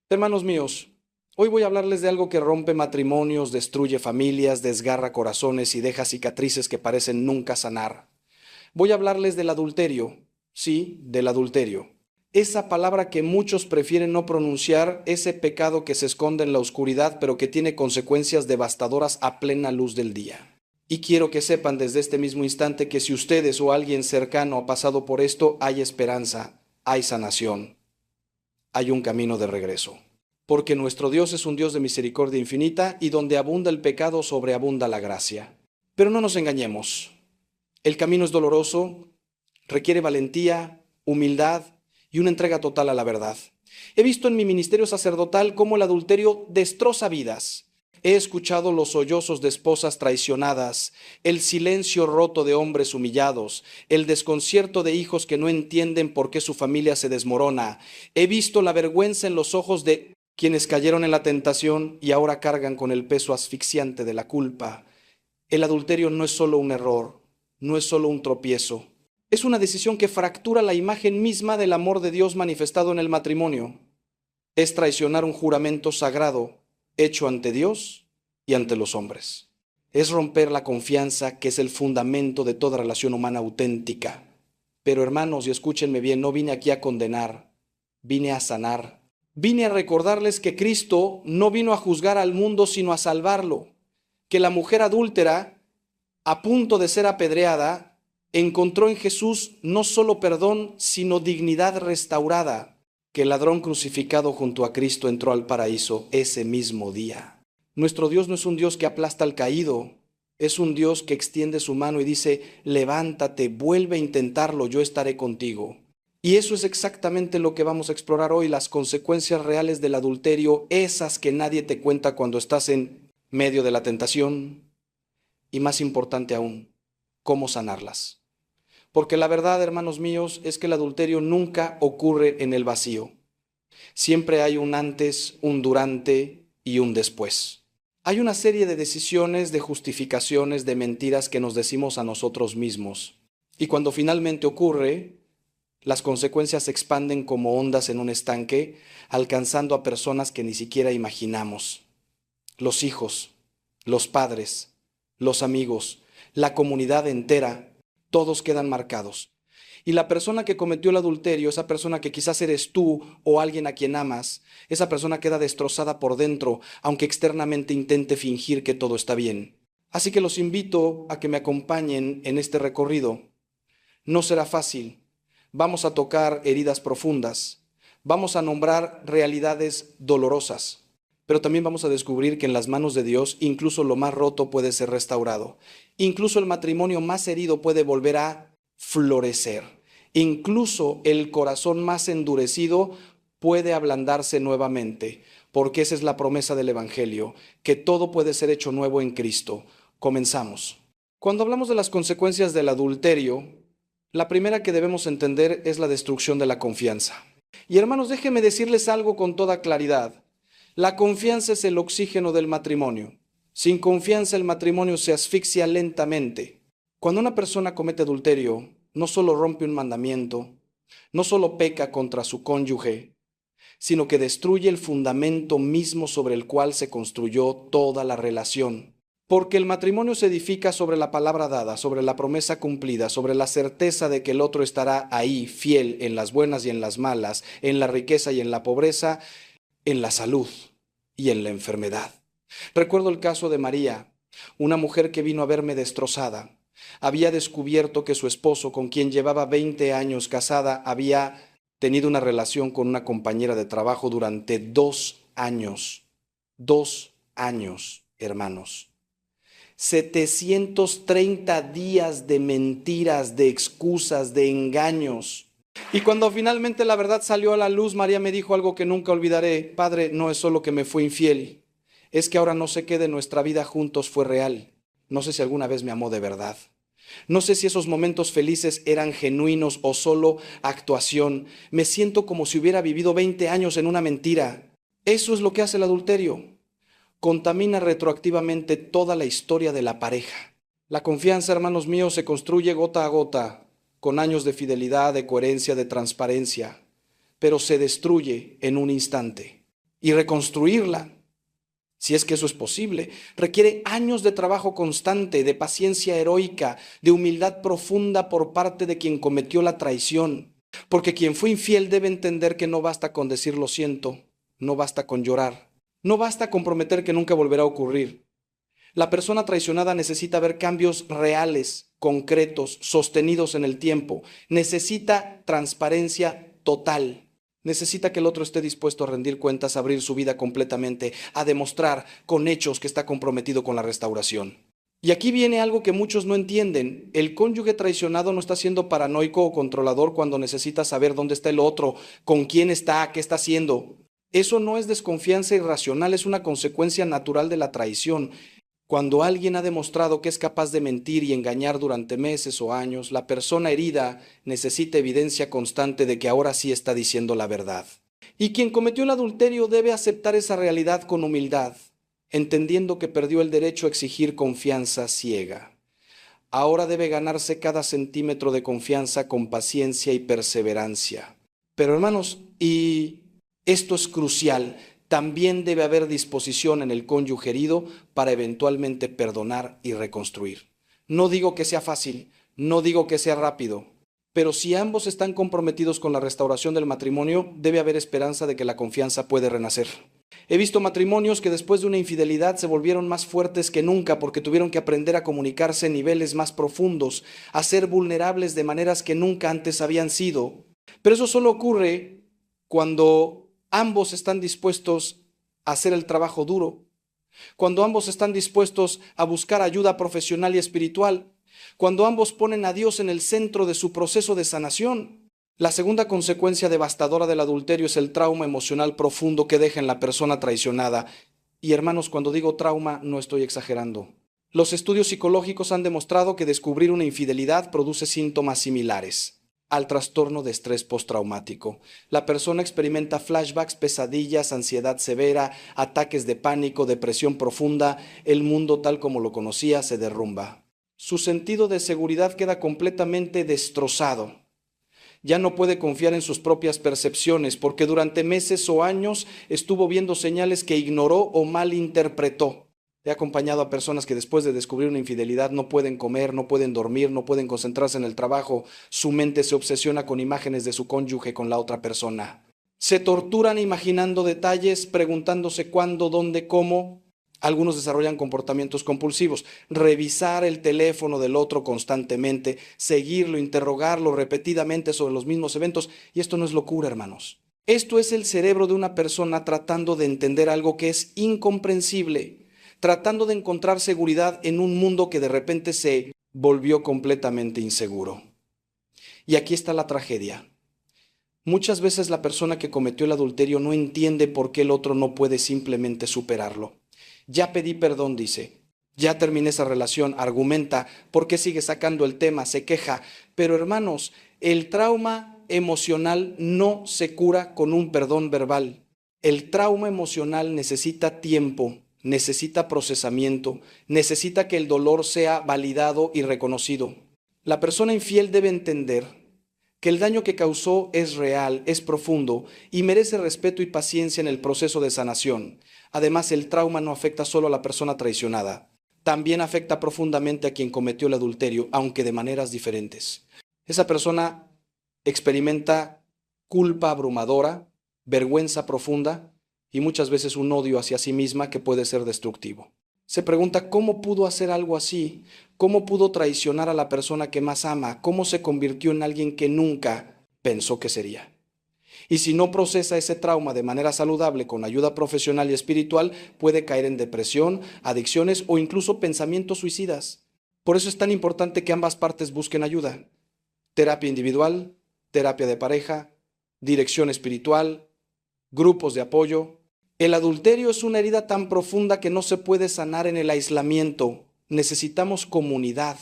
Hermanos míos, hoy voy a hablarles de algo que rompe matrimonios, destruye familias, desgarra corazones y deja cicatrices que parecen nunca sanar. Voy a hablarles del adulterio, sí, del adulterio. Esa palabra que muchos prefieren no pronunciar, ese pecado que se esconde en la oscuridad pero que tiene consecuencias devastadoras a plena luz del día. Y quiero que sepan desde este mismo instante que si ustedes o alguien cercano ha pasado por esto, hay esperanza, hay sanación, hay un camino de regreso. Porque nuestro Dios es un Dios de misericordia infinita y donde abunda el pecado sobreabunda la gracia. Pero no nos engañemos. El camino es doloroso, requiere valentía, humildad y una entrega total a la verdad. He visto en mi ministerio sacerdotal cómo el adulterio destroza vidas. He escuchado los sollozos de esposas traicionadas, el silencio roto de hombres humillados, el desconcierto de hijos que no entienden por qué su familia se desmorona. He visto la vergüenza en los ojos de quienes cayeron en la tentación y ahora cargan con el peso asfixiante de la culpa. El adulterio no es solo un error, no es solo un tropiezo. Es una decisión que fractura la imagen misma del amor de Dios manifestado en el matrimonio. Es traicionar un juramento sagrado hecho ante Dios y ante los hombres. Es romper la confianza que es el fundamento de toda relación humana auténtica. Pero hermanos, y escúchenme bien, no vine aquí a condenar, vine a sanar. Vine a recordarles que Cristo no vino a juzgar al mundo sino a salvarlo. Que la mujer adúltera, a punto de ser apedreada, encontró en Jesús no solo perdón, sino dignidad restaurada. Que el ladrón crucificado junto a Cristo entró al paraíso ese mismo día. Nuestro Dios no es un Dios que aplasta al caído, es un Dios que extiende su mano y dice, levántate, vuelve a intentarlo, yo estaré contigo. Y eso es exactamente lo que vamos a explorar hoy, las consecuencias reales del adulterio, esas que nadie te cuenta cuando estás en medio de la tentación, y más importante aún, cómo sanarlas. Porque la verdad, hermanos míos, es que el adulterio nunca ocurre en el vacío. Siempre hay un antes, un durante y un después. Hay una serie de decisiones, de justificaciones, de mentiras que nos decimos a nosotros mismos. Y cuando finalmente ocurre, las consecuencias se expanden como ondas en un estanque, alcanzando a personas que ni siquiera imaginamos. Los hijos, los padres, los amigos, la comunidad entera, todos quedan marcados. Y la persona que cometió el adulterio, esa persona que quizás eres tú o alguien a quien amas, esa persona queda destrozada por dentro, aunque externamente intente fingir que todo está bien. Así que los invito a que me acompañen en este recorrido. No será fácil. Vamos a tocar heridas profundas. Vamos a nombrar realidades dolorosas. Pero también vamos a descubrir que en las manos de Dios incluso lo más roto puede ser restaurado. Incluso el matrimonio más herido puede volver a florecer. Incluso el corazón más endurecido puede ablandarse nuevamente, porque esa es la promesa del Evangelio, que todo puede ser hecho nuevo en Cristo. Comenzamos. Cuando hablamos de las consecuencias del adulterio, la primera que debemos entender es la destrucción de la confianza. Y hermanos, déjenme decirles algo con toda claridad. La confianza es el oxígeno del matrimonio. Sin confianza el matrimonio se asfixia lentamente. Cuando una persona comete adulterio, no solo rompe un mandamiento, no solo peca contra su cónyuge, sino que destruye el fundamento mismo sobre el cual se construyó toda la relación. Porque el matrimonio se edifica sobre la palabra dada, sobre la promesa cumplida, sobre la certeza de que el otro estará ahí, fiel en las buenas y en las malas, en la riqueza y en la pobreza, en la salud y en la enfermedad. Recuerdo el caso de María, una mujer que vino a verme destrozada. Había descubierto que su esposo, con quien llevaba 20 años casada, había tenido una relación con una compañera de trabajo durante 2 años. 2 años, hermanos. 730 días de mentiras, de excusas, de engaños. Y cuando finalmente la verdad salió a la luz, María me dijo algo que nunca olvidaré. Padre, no es solo que me fue infiel, es que ahora no sé qué de nuestra vida juntos fue real. No sé si alguna vez me amó de verdad. No sé si esos momentos felices eran genuinos o solo actuación. Me siento como si hubiera vivido 20 años en una mentira. Eso es lo que hace el adulterio. Contamina retroactivamente toda la historia de la pareja. La confianza, hermanos míos, se construye gota a gota, con años de fidelidad, de coherencia, de transparencia, pero se destruye en un instante. y reconstruirla, si es que eso es posible. Requiere años de trabajo constante, de paciencia heroica, de humildad profunda por parte de quien cometió la traición. Porque quien fue infiel debe entender que no basta con decir lo siento, no basta con llorar, no basta con prometer que nunca volverá a ocurrir. La persona traicionada necesita ver cambios reales, concretos, sostenidos en el tiempo. Necesita transparencia total. Necesita que el otro esté dispuesto a rendir cuentas, a abrir su vida completamente, a demostrar con hechos que está comprometido con la restauración. Y aquí viene algo que muchos no entienden. El cónyuge traicionado no está siendo paranoico o controlador cuando necesita saber dónde está el otro, con quién está, qué está haciendo. Eso no es desconfianza irracional, es una consecuencia natural de la traición. Cuando alguien ha demostrado que es capaz de mentir y engañar durante meses o años, la persona herida necesita evidencia constante de que ahora sí está diciendo la verdad. Y quien cometió el adulterio debe aceptar esa realidad con humildad, entendiendo que perdió el derecho a exigir confianza ciega. Ahora debe ganarse cada centímetro de confianza con paciencia y perseverancia. Pero hermanos, y esto es crucial, también debe haber disposición en el cónyuge herido para eventualmente perdonar y reconstruir. No digo que sea fácil, no digo que sea rápido, pero si ambos están comprometidos con la restauración del matrimonio, debe haber esperanza de que la confianza puede renacer. He visto matrimonios que después de una infidelidad se volvieron más fuertes que nunca porque tuvieron que aprender a comunicarse en niveles más profundos, a ser vulnerables de maneras que nunca antes habían sido. Pero eso solo ocurre cuando ambos están dispuestos a hacer el trabajo duro, cuando ambos están dispuestos a buscar ayuda profesional y espiritual, cuando ambos ponen a Dios en el centro de su proceso de sanación. La segunda consecuencia devastadora del adulterio es el trauma emocional profundo que deja en la persona traicionada. Y hermanos, cuando digo trauma, no estoy exagerando. Los estudios psicológicos han demostrado que descubrir una infidelidad produce síntomas similares al trastorno de estrés postraumático. La persona experimenta flashbacks, pesadillas, ansiedad severa, ataques de pánico, depresión profunda. El mundo tal como lo conocía se derrumba. Su sentido de seguridad queda completamente destrozado. Ya no puede confiar en sus propias percepciones porque durante meses o años estuvo viendo señales que ignoró o malinterpretó. He acompañado a personas que después de descubrir una infidelidad no pueden comer, no pueden dormir, no pueden concentrarse en el trabajo. Su mente se obsesiona con imágenes de su cónyuge con la otra persona. Se torturan imaginando detalles, preguntándose cuándo, dónde, cómo. Algunos desarrollan comportamientos compulsivos. Revisar el teléfono del otro constantemente, seguirlo, interrogarlo repetidamente sobre los mismos eventos. Y esto no es locura, hermanos. Esto es el cerebro de una persona tratando de entender algo que es incomprensible, tratando de encontrar seguridad en un mundo que de repente se volvió completamente inseguro. Y aquí está la tragedia. Muchas veces la persona que cometió el adulterio no entiende por qué el otro no puede simplemente superarlo. Ya pedí perdón, dice. Ya terminé esa relación, argumenta. ¿Por qué sigue sacando el tema? Se queja. Pero hermanos, el trauma emocional no se cura con un perdón verbal. El trauma emocional necesita tiempo, necesita procesamiento, necesita que el dolor sea validado y reconocido. La persona infiel debe entender que el daño que causó es real, es profundo y merece respeto y paciencia en el proceso de sanación. Además, el trauma no afecta solo a la persona traicionada, también afecta profundamente a quien cometió el adulterio, aunque de maneras diferentes. Esa persona experimenta culpa abrumadora, vergüenza profunda y muchas veces un odio hacia sí misma que puede ser destructivo. Se pregunta cómo pudo hacer algo así, cómo pudo traicionar a la persona que más ama, cómo se convirtió en alguien que nunca pensó que sería. Y si no procesa ese trauma de manera saludable con ayuda profesional y espiritual, puede caer en depresión, adicciones o incluso pensamientos suicidas. Por eso es tan importante que ambas partes busquen ayuda. Terapia individual, terapia de pareja, dirección espiritual, grupos de apoyo. El adulterio es una herida tan profunda que no se puede sanar en el aislamiento. Necesitamos comunidad.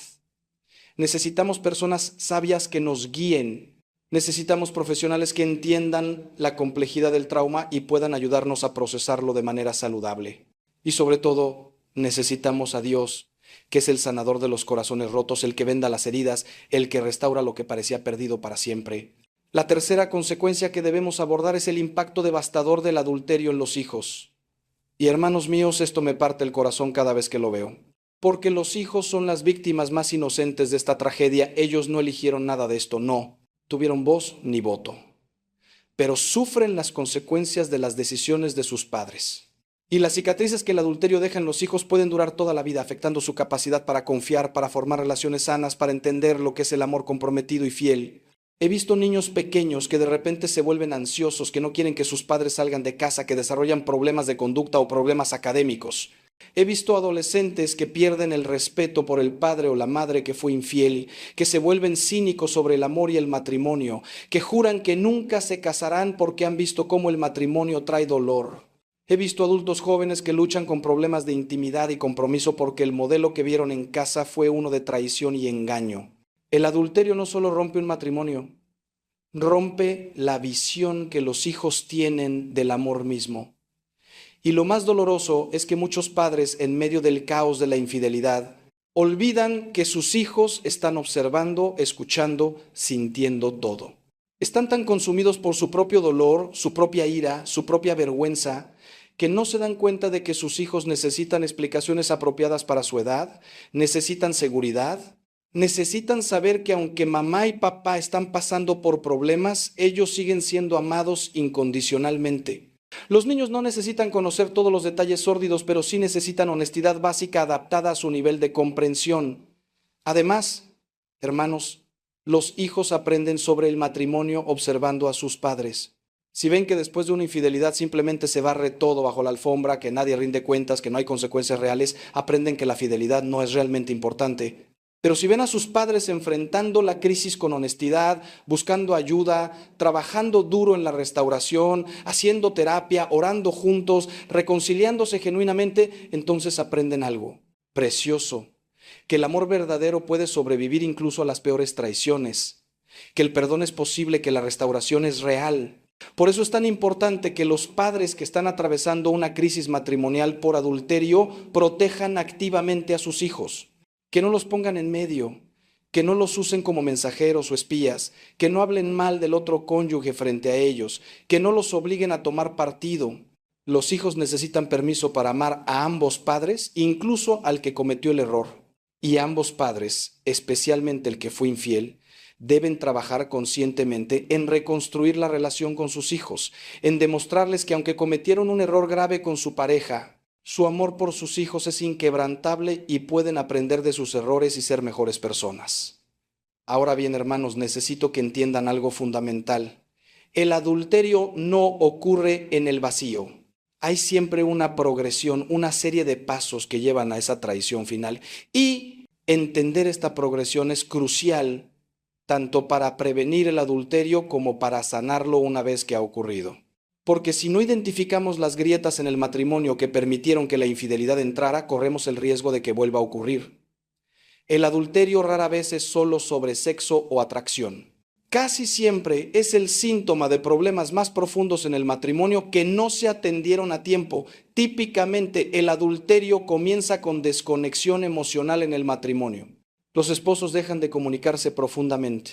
Necesitamos personas sabias que nos guíen. Necesitamos profesionales que entiendan la complejidad del trauma y puedan ayudarnos a procesarlo de manera saludable. Y sobre todo, necesitamos a Dios, que es el sanador de los corazones rotos, el que venda las heridas, el que restaura lo que parecía perdido para siempre. La tercera consecuencia que debemos abordar es el impacto devastador del adulterio en los hijos. Y hermanos míos, esto me parte el corazón cada vez que lo veo. Porque los hijos son las víctimas más inocentes de esta tragedia. Ellos no eligieron nada de esto, no tuvieron voz ni voto. Pero sufren las consecuencias de las decisiones de sus padres. Y las cicatrices que el adulterio deja en los hijos pueden durar toda la vida, afectando su capacidad para confiar, para formar relaciones sanas, para entender lo que es el amor comprometido y fiel. He visto niños pequeños que de repente se vuelven ansiosos, que no quieren que sus padres salgan de casa, que desarrollan problemas de conducta o problemas académicos. He visto adolescentes que pierden el respeto por el padre o la madre que fue infiel, que se vuelven cínicos sobre el amor y el matrimonio, que juran que nunca se casarán porque han visto cómo el matrimonio trae dolor. He visto adultos jóvenes que luchan con problemas de intimidad y compromiso porque el modelo que vieron en casa fue uno de traición y engaño. El adulterio no solo rompe un matrimonio, rompe la visión que los hijos tienen del amor mismo. Y lo más doloroso es que muchos padres, en medio del caos de la infidelidad, olvidan que sus hijos están observando, escuchando, sintiendo todo. Están tan consumidos por su propio dolor, su propia ira, su propia vergüenza, que no se dan cuenta de que sus hijos necesitan explicaciones apropiadas para su edad, necesitan seguridad, necesitan saber que aunque mamá y papá están pasando por problemas, ellos siguen siendo amados incondicionalmente. Los niños no necesitan conocer todos los detalles sórdidos, pero sí necesitan honestidad básica adaptada a su nivel de comprensión. Además, hermanos, los hijos aprenden sobre el matrimonio observando a sus padres. Si ven que después de una infidelidad simplemente se barre todo bajo la alfombra, que nadie rinde cuentas, que no hay consecuencias reales, aprenden que la fidelidad no es realmente importante. Pero si ven a sus padres enfrentando la crisis con honestidad, buscando ayuda, trabajando duro en la restauración, haciendo terapia, orando juntos, reconciliándose genuinamente, entonces aprenden algo precioso, que el amor verdadero puede sobrevivir incluso a las peores traiciones, que el perdón es posible, que la restauración es real. Por eso es tan importante que los padres que están atravesando una crisis matrimonial por adulterio protejan activamente a sus hijos. Que no los pongan en medio, que no los usen como mensajeros o espías, que no hablen mal del otro cónyuge frente a ellos, que no los obliguen a tomar partido. Los hijos necesitan permiso para amar a ambos padres, incluso al que cometió el error. Y ambos padres, especialmente el que fue infiel, deben trabajar conscientemente en reconstruir la relación con sus hijos, en demostrarles que aunque cometieron un error grave con su pareja, su amor por sus hijos es inquebrantable y pueden aprender de sus errores y ser mejores personas. Ahora bien, hermanos, necesito que entiendan algo fundamental. El adulterio no ocurre en el vacío. Hay siempre una progresión, una serie de pasos que llevan a esa traición final. Y entender esta progresión es crucial tanto para prevenir el adulterio como para sanarlo una vez que ha ocurrido. Porque si no identificamos las grietas en el matrimonio que permitieron que la infidelidad entrara, corremos el riesgo de que vuelva a ocurrir. El adulterio rara vez es solo sobre sexo o atracción. Casi siempre es el síntoma de problemas más profundos en el matrimonio que no se atendieron a tiempo. Típicamente el adulterio comienza con desconexión emocional en el matrimonio. Los esposos dejan de comunicarse profundamente.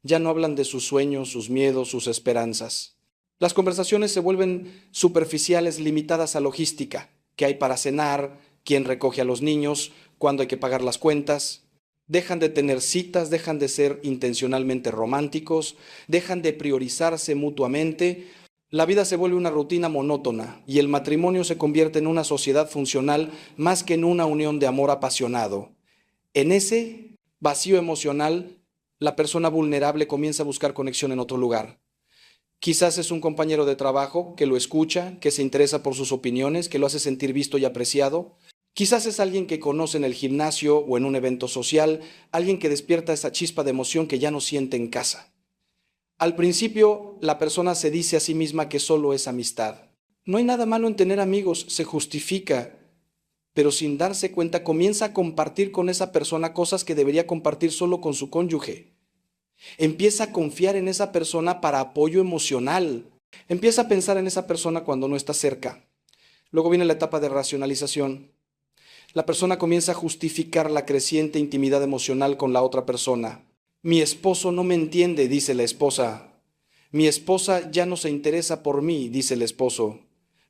Ya no hablan de sus sueños, sus miedos, sus esperanzas. Las conversaciones se vuelven superficiales, limitadas a logística. ¿Qué hay para cenar? ¿Quién recoge a los niños? ¿Cuándo hay que pagar las cuentas? Dejan de tener citas, dejan de ser intencionalmente románticos, dejan de priorizarse mutuamente. La vida se vuelve una rutina monótona y el matrimonio se convierte en una sociedad funcional más que en una unión de amor apasionado. En ese vacío emocional, la persona vulnerable comienza a buscar conexión en otro lugar. Quizás es un compañero de trabajo que lo escucha, que se interesa por sus opiniones, que lo hace sentir visto y apreciado. Quizás es alguien que conoce en el gimnasio o en un evento social, alguien que despierta esa chispa de emoción que ya no siente en casa. Al principio, la persona se dice a sí misma que solo es amistad. No hay nada malo en tener amigos, se justifica, pero sin darse cuenta comienza a compartir con esa persona cosas que debería compartir solo con su cónyuge. Empieza a confiar en esa persona para apoyo emocional. Empieza a pensar en esa persona cuando no está cerca. Luego viene la etapa de racionalización. La persona comienza a justificar la creciente intimidad emocional con la otra persona. Mi esposo no me entiende, dice la esposa Mi esposa ya no se interesa por mí, dice el esposo.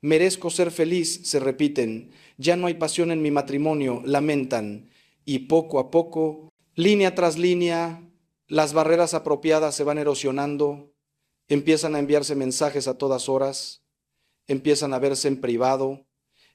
Merezco ser feliz, se repiten. Ya no hay pasión en mi matrimonio, lamentan. Y poco a poco, línea tras línea, las barreras apropiadas se van erosionando, empiezan a enviarse mensajes a todas horas, empiezan a verse en privado,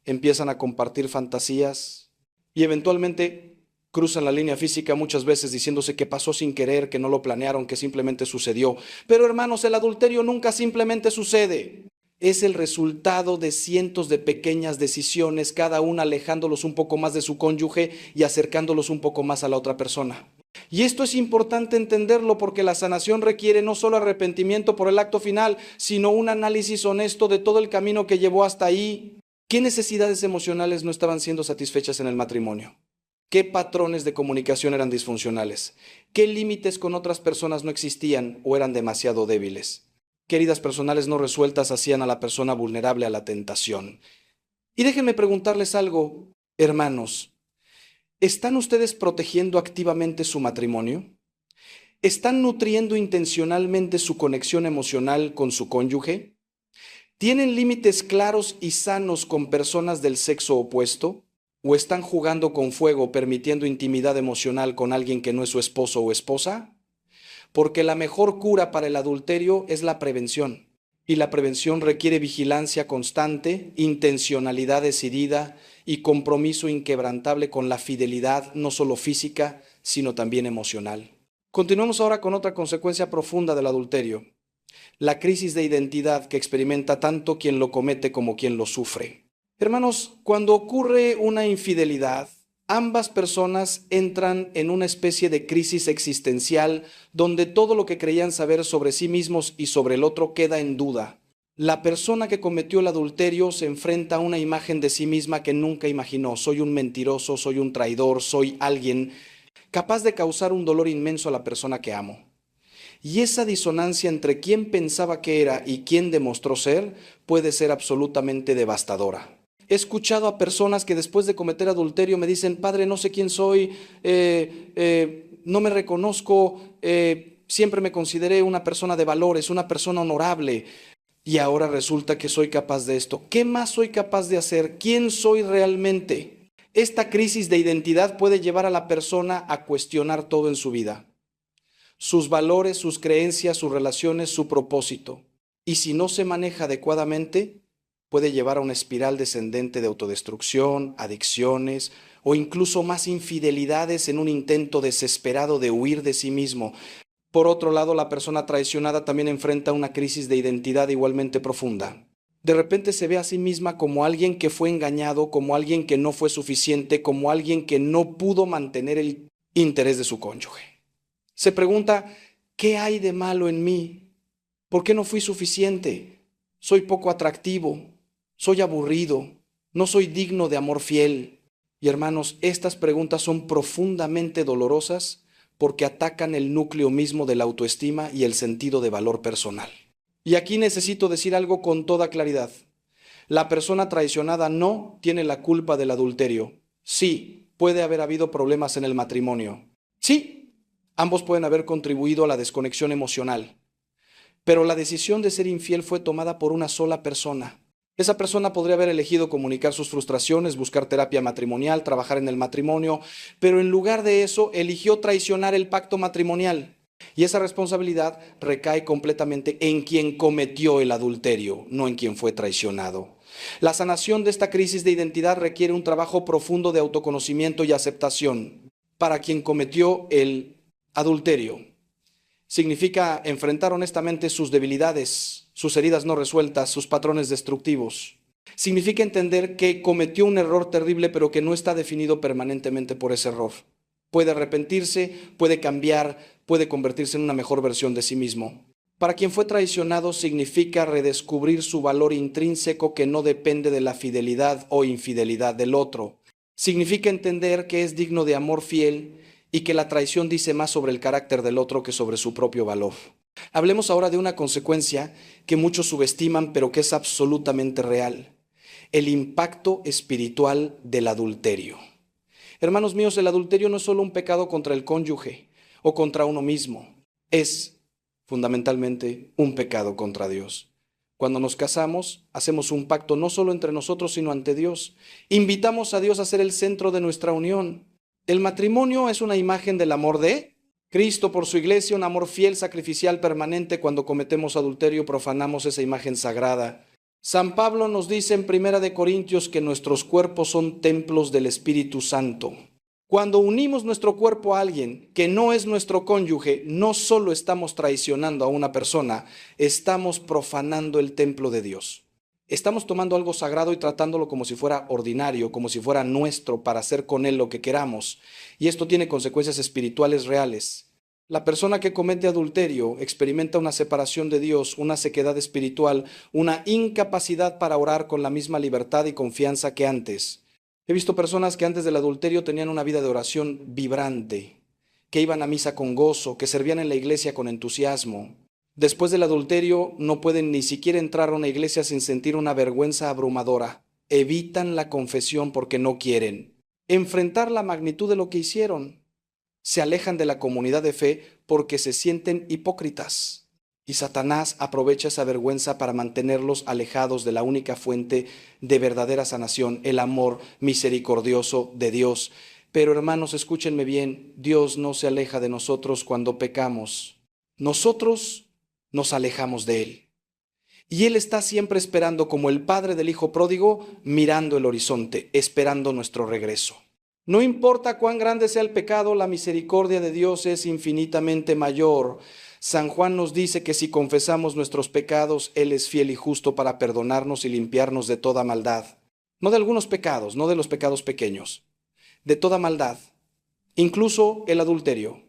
empiezan a compartir fantasías y eventualmente cruzan la línea física muchas veces diciéndose que pasó sin querer, que no lo planearon, que simplemente sucedió. Pero hermanos, el adulterio nunca simplemente sucede. Es el resultado de cientos de pequeñas decisiones, cada una alejándolos un poco más de su cónyuge y acercándolos un poco más a la otra persona. Y esto es importante entenderlo porque la sanación requiere no solo arrepentimiento por el acto final, sino un análisis honesto de todo el camino que llevó hasta ahí. ¿Qué necesidades emocionales no estaban siendo satisfechas en el matrimonio? ¿Qué patrones de comunicación eran disfuncionales? ¿Qué límites con otras personas no existían o eran demasiado débiles? ¿Qué heridas personales no resueltas hacían a la persona vulnerable a la tentación? Y déjenme preguntarles algo, hermanos. ¿Están ustedes protegiendo activamente su matrimonio? ¿Están nutriendo intencionalmente su conexión emocional con su cónyuge? ¿Tienen límites claros y sanos con personas del sexo opuesto? ¿O están jugando con fuego, permitiendo intimidad emocional con alguien que no es su esposo o esposa? Porque la mejor cura para el adulterio es la prevención. Y la prevención requiere vigilancia constante, intencionalidad decidida y compromiso inquebrantable con la fidelidad, no solo física, sino también emocional. Continuamos ahora con otra consecuencia profunda del adulterio: la crisis de identidad que experimenta tanto quien lo comete como quien lo sufre. Hermanos, cuando ocurre una infidelidad, ambas personas entran en una especie de crisis existencial donde todo lo que creían saber sobre sí mismos y sobre el otro queda en duda. La persona que cometió el adulterio se enfrenta a una imagen de sí misma que nunca imaginó. Soy un mentiroso, soy un traidor, soy alguien capaz de causar un dolor inmenso a la persona que amo. Y esa disonancia entre quién pensaba que era y quién demostró ser puede ser absolutamente devastadora. He escuchado a personas que después de cometer adulterio me dicen: padre, no sé quién soy, no me reconozco, siempre me consideré una persona de valores, una persona honorable, y ahora resulta que soy capaz de esto. ¿Qué más soy capaz de hacer? ¿Quién soy realmente? Esta crisis de identidad puede llevar a la persona a cuestionar todo en su vida: sus valores, sus creencias, sus relaciones, su propósito. Y si no se maneja adecuadamente, puede llevar a una espiral descendente de autodestrucción, adicciones o incluso más infidelidades en un intento desesperado de huir de sí mismo. Por otro lado, la persona traicionada también enfrenta una crisis de identidad igualmente profunda. De repente se ve a sí misma como alguien que fue engañado, como alguien que no fue suficiente, como alguien que no pudo mantener el interés de su cónyuge. Se pregunta: ¿qué hay de malo en mí? ¿Por qué no fui suficiente? Soy poco atractivo, soy aburrido, no soy digno de amor fiel. Y hermanos, estas preguntas son profundamente dolorosas porque atacan el núcleo mismo de la autoestima y el sentido de valor personal. Y aquí necesito decir algo con toda claridad. La persona traicionada no tiene la culpa del adulterio. Sí, puede haber habido problemas en el matrimonio. Sí, ambos pueden haber contribuido a la desconexión emocional. Pero la decisión de ser infiel fue tomada por una sola persona. Esa persona podría haber elegido comunicar sus frustraciones, buscar terapia matrimonial, trabajar en el matrimonio, pero en lugar de eso eligió traicionar el pacto matrimonial. Y esa responsabilidad recae completamente en quien cometió el adulterio, no en quien fue traicionado. La sanación de esta crisis de identidad requiere un trabajo profundo de autoconocimiento y aceptación. Para quien cometió el adulterio, significa enfrentar honestamente sus debilidades, sus heridas no resueltas, sus patrones destructivos. Significa entender que cometió un error terrible, pero que no está definido permanentemente por ese error. Puede arrepentirse, puede cambiar, puede convertirse en una mejor versión de sí mismo. Para quien fue traicionado, significa redescubrir su valor intrínseco que no depende de la fidelidad o infidelidad del otro. Significa entender que es digno de amor fiel y que la traición dice más sobre el carácter del otro que sobre su propio valor. Hablemos ahora de una consecuencia que muchos subestiman, pero que es absolutamente real: el impacto espiritual del adulterio. Hermanos míos, el adulterio no es solo un pecado contra el cónyuge o contra uno mismo. Es fundamentalmente un pecado contra Dios. Cuando nos casamos, hacemos un pacto no solo entre nosotros, sino ante Dios. Invitamos a Dios a ser el centro de nuestra unión. El matrimonio es una imagen del amor de Cristo por su iglesia, un amor fiel, sacrificial, permanente. Cuando cometemos adulterio, profanamos esa imagen sagrada. San Pablo nos dice en 1 Corintios que nuestros cuerpos son templos del Espíritu Santo. Cuando unimos nuestro cuerpo a alguien que no es nuestro cónyuge, no solo estamos traicionando a una persona, estamos profanando el templo de Dios. Estamos tomando algo sagrado y tratándolo como si fuera ordinario, como si fuera nuestro para hacer con él lo que queramos. Y esto tiene consecuencias espirituales reales. La persona que comete adulterio experimenta una separación de Dios, una sequedad espiritual, una incapacidad para orar con la misma libertad y confianza que antes. He visto personas que antes del adulterio tenían una vida de oración vibrante, que iban a misa con gozo, que servían en la iglesia con entusiasmo. Después del adulterio no pueden ni siquiera entrar a una iglesia sin sentir una vergüenza abrumadora. Evitan la confesión porque no quieren enfrentar la magnitud de lo que hicieron. Se alejan de la comunidad de fe porque se sienten hipócritas. Y Satanás aprovecha esa vergüenza para mantenerlos alejados de la única fuente de verdadera sanación, el amor misericordioso de Dios. Pero hermanos, escúchenme bien, Dios no se aleja de nosotros cuando pecamos. Nosotros nos alejamos de Él. Y Él está siempre esperando, como el padre del hijo pródigo, mirando el horizonte, esperando nuestro regreso. No importa cuán grande sea el pecado, la misericordia de Dios es infinitamente mayor. San Juan nos dice que si confesamos nuestros pecados, Él es fiel y justo para perdonarnos y limpiarnos de toda maldad. No de algunos pecados, no de los pecados pequeños, de toda maldad, incluso el adulterio,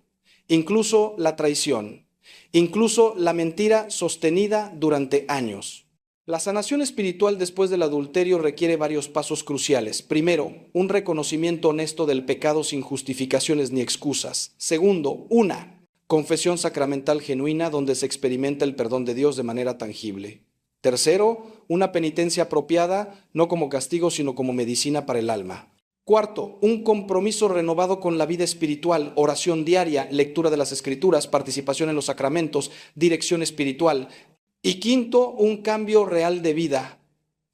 incluso la traición, incluso la mentira sostenida durante años. La sanación espiritual después del adulterio requiere varios pasos cruciales. Primero, un reconocimiento honesto del pecado sin justificaciones ni excusas. Segundo, una confesión sacramental genuina donde se experimenta el perdón de Dios de manera tangible. Tercero, una penitencia apropiada, no como castigo, sino como medicina para el alma. Cuarto, un compromiso renovado con la vida espiritual, oración diaria, lectura de las Escrituras, participación en los sacramentos, dirección espiritual. Y quinto, un cambio real de vida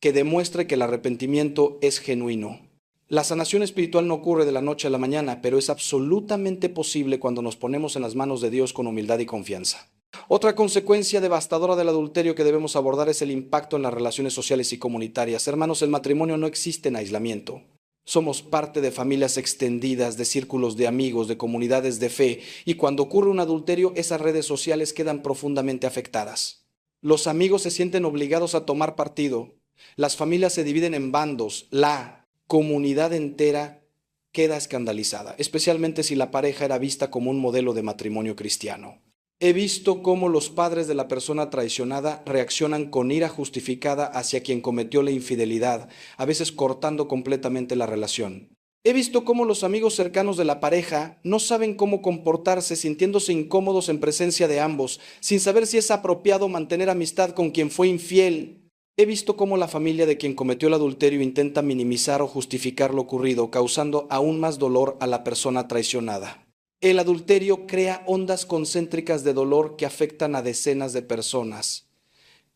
que demuestre que el arrepentimiento es genuino. La sanación espiritual no ocurre de la noche a la mañana, pero es absolutamente posible cuando nos ponemos en las manos de Dios con humildad y confianza. Otra consecuencia devastadora del adulterio que debemos abordar es el impacto en las relaciones sociales y comunitarias. Hermanos, el matrimonio no existe en aislamiento. Somos parte de familias extendidas, de círculos de amigos, de comunidades de fe, y cuando ocurre un adulterio, esas redes sociales quedan profundamente afectadas. Los amigos se sienten obligados a tomar partido. Las familias se dividen en bandos. La comunidad entera queda escandalizada, especialmente si la pareja era vista como un modelo de matrimonio cristiano. He visto cómo los padres de la persona traicionada reaccionan con ira justificada hacia quien cometió la infidelidad, a veces cortando completamente la relación. He visto cómo los amigos cercanos de la pareja no saben cómo comportarse, sintiéndose incómodos en presencia de ambos, sin saber si es apropiado mantener amistad con quien fue infiel. He visto cómo la familia de quien cometió el adulterio intenta minimizar o justificar lo ocurrido, causando aún más dolor a la persona traicionada. El adulterio crea ondas concéntricas de dolor que afectan a decenas de personas.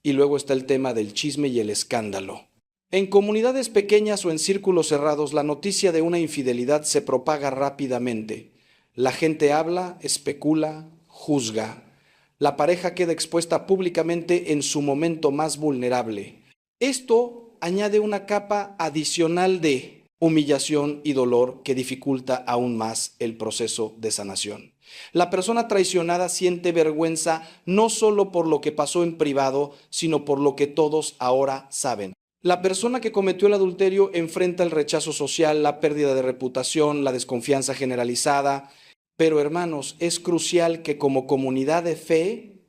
Y luego está el tema del chisme y el escándalo. En comunidades pequeñas o en círculos cerrados, la noticia de una infidelidad se propaga rápidamente. La gente habla, especula, juzga. La pareja queda expuesta públicamente en su momento más vulnerable. Esto añade una capa adicional de humillación y dolor que dificulta aún más el proceso de sanación. La persona traicionada siente vergüenza no solo por lo que pasó en privado, sino por lo que todos ahora saben. La persona que cometió el adulterio enfrenta el rechazo social, la pérdida de reputación, la desconfianza generalizada. Pero hermanos, es crucial que como comunidad de fe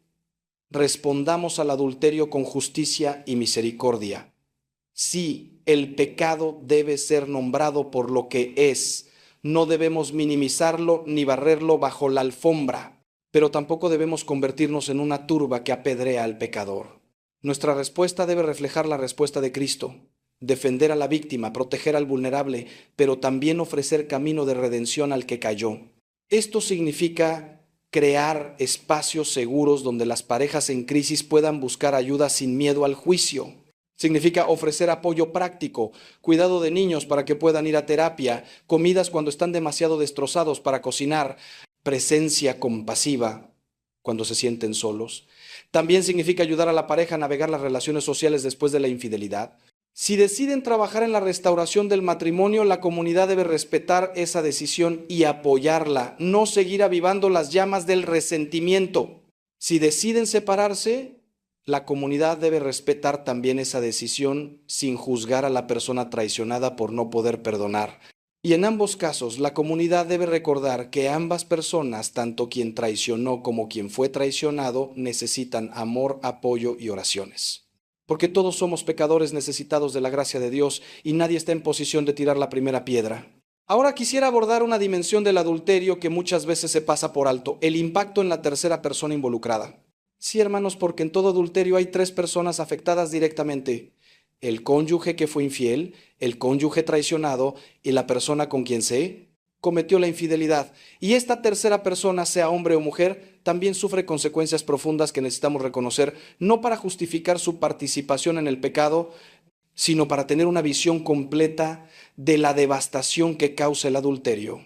respondamos al adulterio con justicia y misericordia. Sí, el pecado debe ser nombrado por lo que es. No debemos minimizarlo ni barrerlo bajo la alfombra, pero tampoco debemos convertirnos en una turba que apedrea al pecador. Nuestra respuesta debe reflejar la respuesta de Cristo, defender a la víctima, proteger al vulnerable, pero también ofrecer camino de redención al que cayó. Esto significa crear espacios seguros donde las parejas en crisis puedan buscar ayuda sin miedo al juicio. Significa ofrecer apoyo práctico, cuidado de niños para que puedan ir a terapia, comidas cuando están demasiado destrozados para cocinar, presencia compasiva cuando se sienten solos. También significa ayudar a la pareja a navegar las relaciones sociales después de la infidelidad. Si deciden trabajar en la restauración del matrimonio, la comunidad debe respetar esa decisión y apoyarla, no seguir avivando las llamas del resentimiento. Si deciden separarse, la comunidad debe respetar también esa decisión sin juzgar a la persona traicionada por no poder perdonar. Y en ambos casos, la comunidad debe recordar que ambas personas, tanto quien traicionó como quien fue traicionado, necesitan amor, apoyo y oraciones. Porque todos somos pecadores necesitados de la gracia de Dios y nadie está en posición de tirar la primera piedra. Ahora quisiera abordar una dimensión del adulterio que muchas veces se pasa por alto, el impacto en la tercera persona involucrada. Sí, hermanos, porque en todo adulterio hay 3 personas afectadas directamente: el cónyuge que fue infiel, el cónyuge traicionado y la persona con quien se cometió la infidelidad. Y esta tercera persona, sea hombre o mujer, también sufre consecuencias profundas que necesitamos reconocer, no para justificar su participación en el pecado, sino para tener una visión completa de la devastación que causa el adulterio.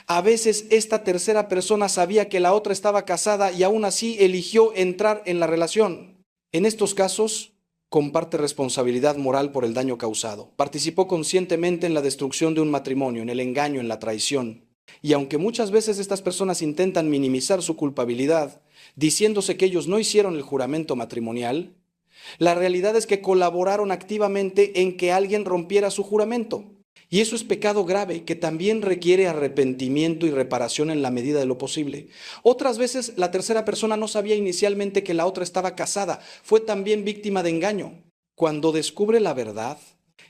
A veces esta tercera persona sabía que la otra estaba casada y aún así eligió entrar en la relación. En estos casos, comparte responsabilidad moral por el daño causado. Participó conscientemente en la destrucción de un matrimonio, en el engaño, en la traición. Y aunque muchas veces estas personas intentan minimizar su culpabilidad, diciéndose que ellos no hicieron el juramento matrimonial, la realidad es que colaboraron activamente en que alguien rompiera su juramento. Y eso es pecado grave que también requiere arrepentimiento y reparación en la medida de lo posible. Otras veces la tercera persona no sabía inicialmente que la otra estaba casada, fue también víctima de engaño. Cuando descubre la verdad,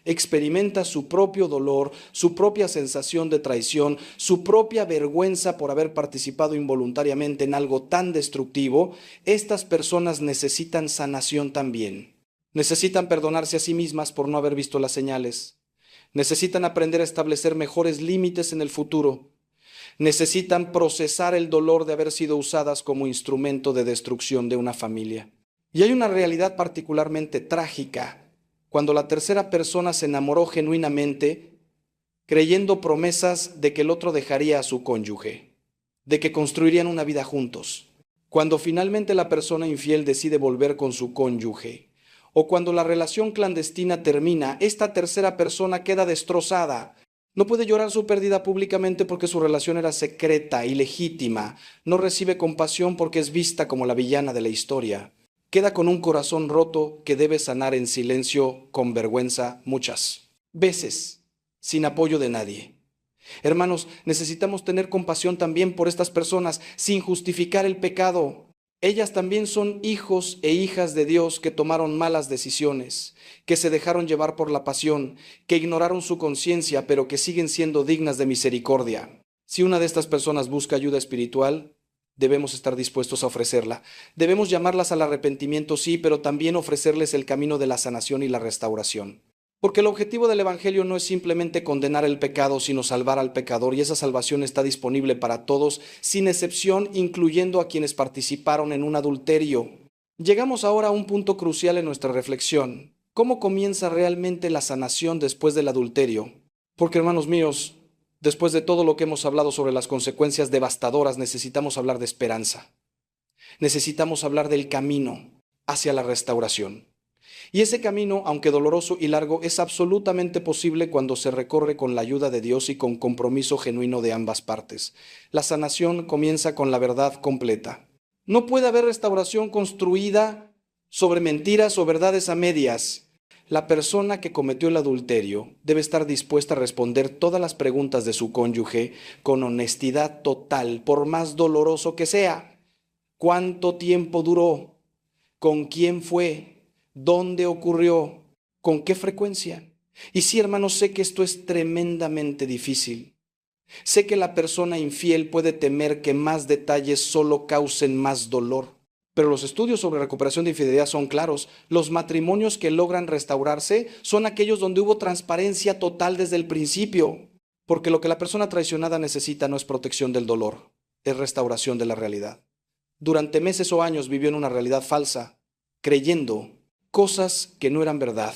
experimenta su propio dolor, su propia sensación de traición, su propia vergüenza por haber participado involuntariamente en algo tan destructivo. Estas personas necesitan sanación también. Necesitan perdonarse a sí mismas por no haber visto las señales. Necesitan aprender a establecer mejores límites en el futuro. Necesitan procesar el dolor de haber sido usadas como instrumento de destrucción de una familia. Y hay una realidad particularmente trágica cuando la tercera persona se enamoró genuinamente, creyendo promesas de que el otro dejaría a su cónyuge, de que construirían una vida juntos. Cuando finalmente la persona infiel decide volver con su cónyuge, o cuando la relación clandestina termina, esta tercera persona queda destrozada. No puede llorar su pérdida públicamente porque su relación era secreta y legítima. No recibe compasión porque es vista como la villana de la historia. Queda con un corazón roto que debe sanar en silencio, con vergüenza, muchas veces, sin apoyo de nadie. Hermanos, necesitamos tener compasión también por estas personas, sin justificar el pecado. Ellas también son hijos e hijas de Dios que tomaron malas decisiones, que se dejaron llevar por la pasión, que ignoraron su conciencia, pero que siguen siendo dignas de misericordia. Si una de estas personas busca ayuda espiritual, debemos estar dispuestos a ofrecerla. Debemos llamarlas al arrepentimiento, sí, pero también ofrecerles el camino de la sanación y la restauración. Porque el objetivo del Evangelio no es simplemente condenar el pecado, sino salvar al pecador, y esa salvación está disponible para todos, sin excepción, incluyendo a quienes participaron en un adulterio. Llegamos ahora a un punto crucial en nuestra reflexión. ¿Cómo comienza realmente la sanación después del adulterio? Porque, hermanos míos, después de todo lo que hemos hablado sobre las consecuencias devastadoras, necesitamos hablar de esperanza. Necesitamos hablar del camino hacia la restauración. Y ese camino, aunque doloroso y largo, es absolutamente posible cuando se recorre con la ayuda de Dios y con compromiso genuino de ambas partes. La sanación comienza con la verdad completa. No puede haber restauración construida sobre mentiras o verdades a medias. La persona que cometió el adulterio debe estar dispuesta a responder todas las preguntas de su cónyuge con honestidad total, por más doloroso que sea. ¿Cuánto tiempo duró? ¿Con quién fue? ¿Dónde ocurrió? ¿Con qué frecuencia? Y sí, hermanos, sé que esto es tremendamente difícil. Sé que la persona infiel puede temer que más detalles solo causen más dolor. Pero los estudios sobre recuperación de infidelidad son claros. Los matrimonios que logran restaurarse son aquellos donde hubo transparencia total desde el principio. Porque lo que la persona traicionada necesita no es protección del dolor. es restauración de la realidad. Durante meses o años vivió en una realidad falsa, creyendo cosas que no eran verdad.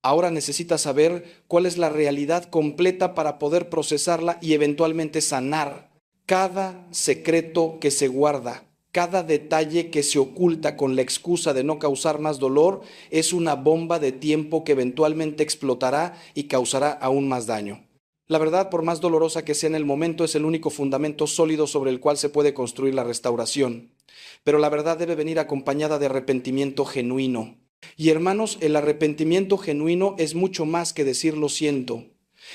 Ahora necesita saber cuál es la realidad completa para poder procesarla y eventualmente sanar cada secreto que se guarda. Cada detalle que se oculta con la excusa de no causar más dolor es una bomba de tiempo que eventualmente explotará y causará aún más daño. La verdad, por más dolorosa que sea en el momento, es el único fundamento sólido sobre el cual se puede construir la restauración. Pero la verdad debe venir acompañada de arrepentimiento genuino. Y hermanos, el arrepentimiento genuino es mucho más que decir lo siento.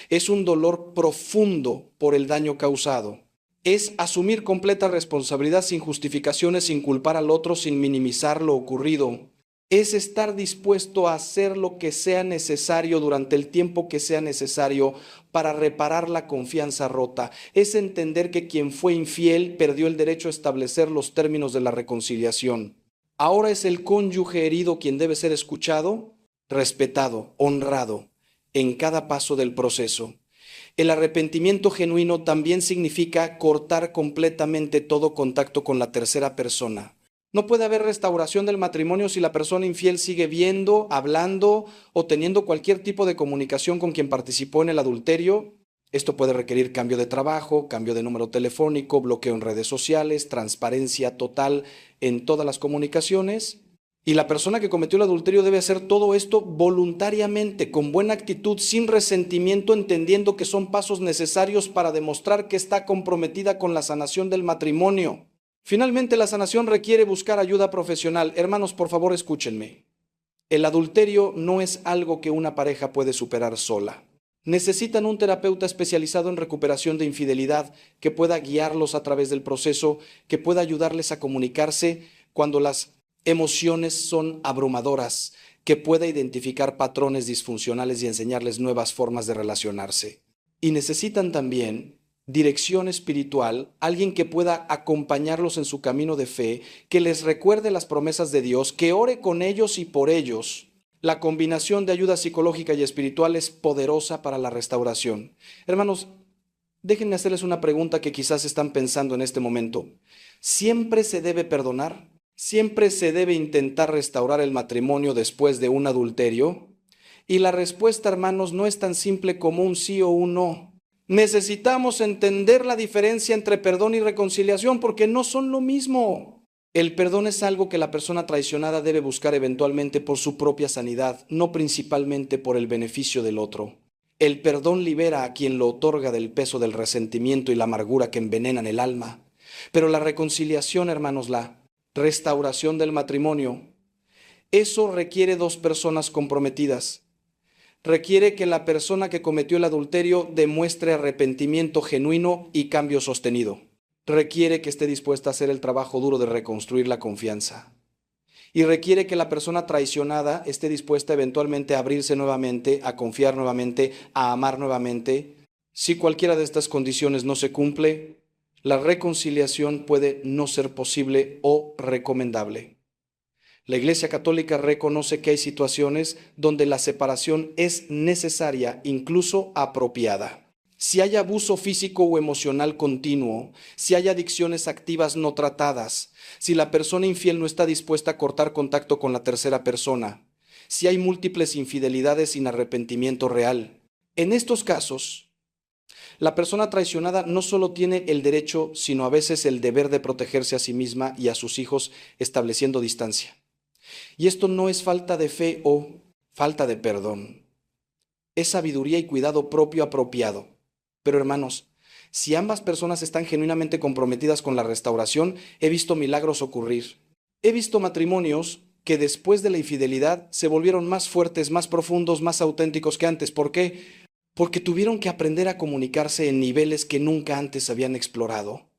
Es un dolor profundo por el daño causado. Es asumir completa responsabilidad sin justificaciones, sin culpar al otro, sin minimizar lo ocurrido. Es estar dispuesto a hacer lo que sea necesario durante el tiempo que sea necesario para reparar la confianza rota. Es entender que quien fue infiel perdió el derecho a establecer los términos de la reconciliación. Ahora es el cónyuge herido quien debe ser escuchado, respetado, honrado en cada paso del proceso. El arrepentimiento genuino también significa cortar completamente todo contacto con la tercera persona. No puede haber restauración del matrimonio si la persona infiel sigue viendo, hablando o teniendo cualquier tipo de comunicación con quien participó en el adulterio. Esto puede requerir cambio de trabajo, cambio de número telefónico, bloqueo en redes sociales, transparencia total en todas las comunicaciones. Y la persona que cometió el adulterio debe hacer todo esto voluntariamente, con buena actitud, sin resentimiento, entendiendo que son pasos necesarios para demostrar que está comprometida con la sanación del matrimonio. Finalmente, la sanación requiere buscar ayuda profesional. Hermanos, por favor, escúchenme. El adulterio no es algo que una pareja puede superar sola. Necesitan un terapeuta especializado en recuperación de infidelidad que pueda guiarlos a través del proceso, que pueda ayudarles a comunicarse cuando las emociones son abrumadoras, que pueda identificar patrones disfuncionales y enseñarles nuevas formas de relacionarse. Y necesitan también dirección espiritual, alguien que pueda acompañarlos en su camino de fe, que les recuerde las promesas de Dios, que ore con ellos y por ellos. La combinación de ayuda psicológica y espiritual es poderosa para la restauración. Hermanos, déjenme hacerles una pregunta que quizás están pensando en este momento. ¿Siempre se debe perdonar? ¿Siempre se debe intentar restaurar el matrimonio después de un adulterio? Y la respuesta, hermanos, no es tan simple como un sí o un no. Necesitamos entender la diferencia entre perdón y reconciliación porque no son lo mismo. El perdón es algo que la persona traicionada debe buscar eventualmente por su propia sanidad, no principalmente por el beneficio del otro. El perdón libera a quien lo otorga del peso del resentimiento y la amargura que envenenan el alma. Pero la reconciliación, hermanos, la restauración del matrimonio, eso requiere dos personas comprometidas. Requiere que la persona que cometió el adulterio demuestre arrepentimiento genuino y cambio sostenido. Requiere que esté dispuesta a hacer el trabajo duro de reconstruir la confianza. Y requiere que la persona traicionada esté dispuesta eventualmente a abrirse nuevamente, a confiar nuevamente, a amar nuevamente. Si cualquiera de estas condiciones no se cumple, la reconciliación puede no ser posible o recomendable. La Iglesia Católica reconoce que hay situaciones donde la separación es necesaria, incluso apropiada. Si hay abuso físico o emocional continuo, si hay adicciones activas no tratadas, si la persona infiel no está dispuesta a cortar contacto con la tercera persona, si hay múltiples infidelidades sin arrepentimiento real. En estos casos, la persona traicionada no solo tiene el derecho, sino a veces el deber de protegerse a sí misma y a sus hijos estableciendo distancia. Y esto no es falta de fe o falta de perdón. Es sabiduría y cuidado propio apropiado. Pero hermanos, si ambas personas están genuinamente comprometidas con la restauración, he visto milagros ocurrir. He visto matrimonios que después de la infidelidad se volvieron más fuertes, más profundos, más auténticos que antes. ¿Por qué? Porque tuvieron que aprender a comunicarse en niveles que nunca antes habían explorado.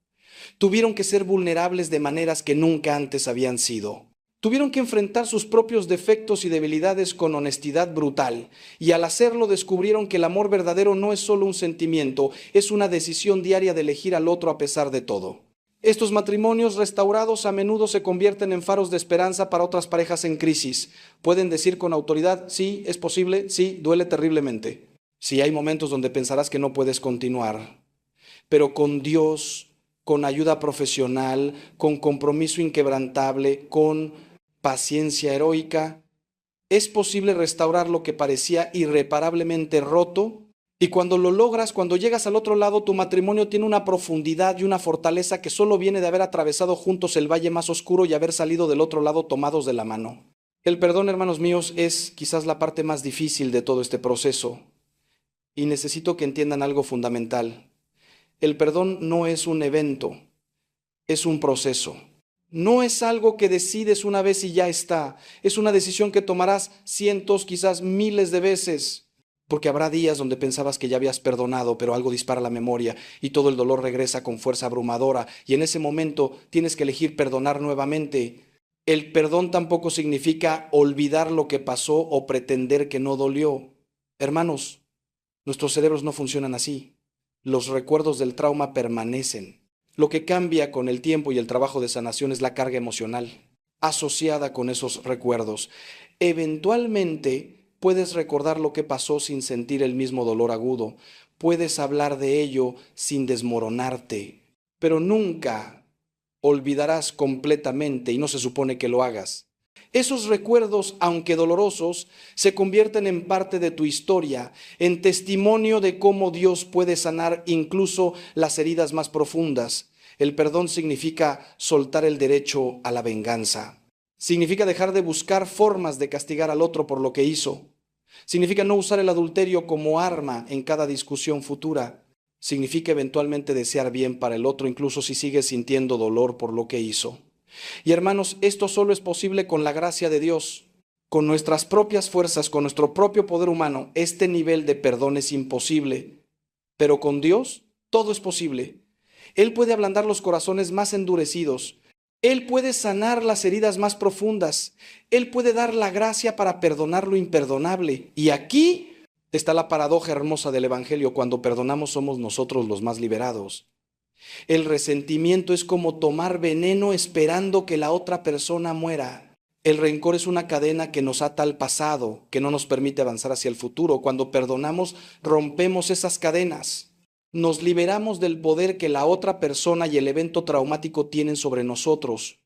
Tuvieron que ser vulnerables de maneras que nunca antes habían sido. Tuvieron que enfrentar sus propios defectos y debilidades con honestidad brutal, y al hacerlo descubrieron que el amor verdadero no es solo un sentimiento, es una decisión diaria de elegir al otro a pesar de todo. Estos matrimonios restaurados a menudo se convierten en faros de esperanza para otras parejas en crisis. Pueden decir con autoridad, sí, es posible, sí, duele terriblemente. Sí, hay momentos donde pensarás que no puedes continuar, pero con Dios con ayuda profesional, con compromiso inquebrantable, con paciencia heroica, es posible restaurar lo que parecía irreparablemente roto. Y cuando lo logras, cuando llegas al otro lado, tu matrimonio tiene una profundidad y una fortaleza que solo viene de haber atravesado juntos el valle más oscuro y haber salido del otro lado tomados de la mano. El perdón, hermanos míos, es quizás la parte más difícil de todo este proceso. Y necesito que entiendan algo fundamental. El perdón no es un evento, es un proceso. No es algo que decides una vez y ya está. Es una decisión que tomarás cientos, quizás miles de veces. Porque habrá días donde pensabas que ya habías perdonado, pero algo dispara la memoria y todo el dolor regresa con fuerza abrumadora. Y en ese momento tienes que elegir perdonar nuevamente. El perdón tampoco significa olvidar lo que pasó o pretender que no dolió. Hermanos, nuestros cerebros no funcionan así. Los recuerdos del trauma permanecen. Lo que cambia con el tiempo y el trabajo de sanación es la carga emocional asociada con esos recuerdos. Eventualmente puedes recordar lo que pasó sin sentir el mismo dolor agudo. Puedes hablar de ello sin desmoronarte, pero nunca olvidarás completamente y no se supone que lo hagas. Esos recuerdos, aunque dolorosos, se convierten en parte de tu historia, en testimonio de cómo Dios puede sanar incluso las heridas más profundas. El perdón significa soltar el derecho a la venganza. Significa dejar de buscar formas de castigar al otro por lo que hizo. Significa no usar el adulterio como arma en cada discusión futura. Significa eventualmente desear bien para el otro, incluso si sigues sintiendo dolor por lo que hizo. Y hermanos, esto solo es posible con la gracia de Dios. Con nuestras propias fuerzas, con nuestro propio poder humano, este nivel de perdón es imposible. Pero con Dios todo es posible. Él puede ablandar los corazones más endurecidos. Él puede sanar las heridas más profundas. Él puede dar la gracia para perdonar lo imperdonable. Y aquí está la paradoja hermosa del Evangelio. Cuando perdonamos somos nosotros los más liberados. El resentimiento es como tomar veneno esperando que la otra persona muera. El rencor es una cadena que nos ata al pasado, que no nos permite avanzar hacia el futuro. Cuando perdonamos, rompemos esas cadenas. Nos liberamos del poder que la otra persona y el evento traumático tienen sobre nosotros.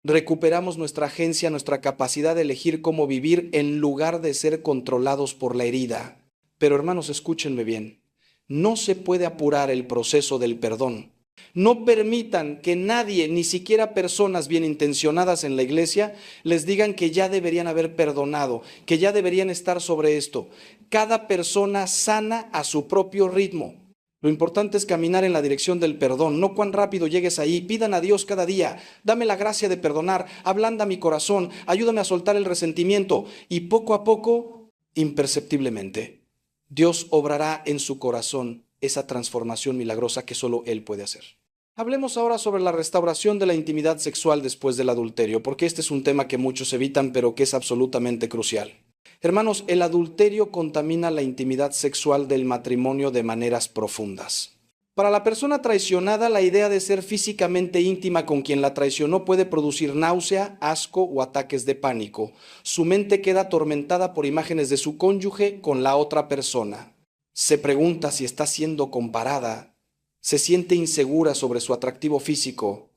Recuperamos nuestra agencia, nuestra capacidad de elegir cómo vivir en lugar de ser controlados por la herida. Pero hermanos, escúchenme bien. No se puede apurar el proceso del perdón. No permitan que nadie, ni siquiera personas bien intencionadas en la iglesia, les digan que ya deberían haber perdonado, que ya deberían estar sobre esto. Cada persona sana a su propio ritmo. Lo importante es caminar en la dirección del perdón, no cuán rápido llegues ahí. Pidan a Dios cada día, dame la gracia de perdonar, ablanda mi corazón, ayúdame a soltar el resentimiento y poco a poco, imperceptiblemente, Dios obrará en su corazón esa transformación milagrosa que solo Él puede hacer. Hablemos ahora sobre la restauración de la intimidad sexual después del adulterio, porque este es un tema que muchos evitan, pero que es absolutamente crucial. Hermanos, el adulterio contamina la intimidad sexual del matrimonio de maneras profundas. Para la persona traicionada, la idea de ser físicamente íntima con quien la traicionó puede producir náusea, asco o ataques de pánico. Su mente queda atormentada por imágenes de su cónyuge con la otra persona. Se pregunta si está siendo comparada. Se siente insegura sobre su atractivo físico.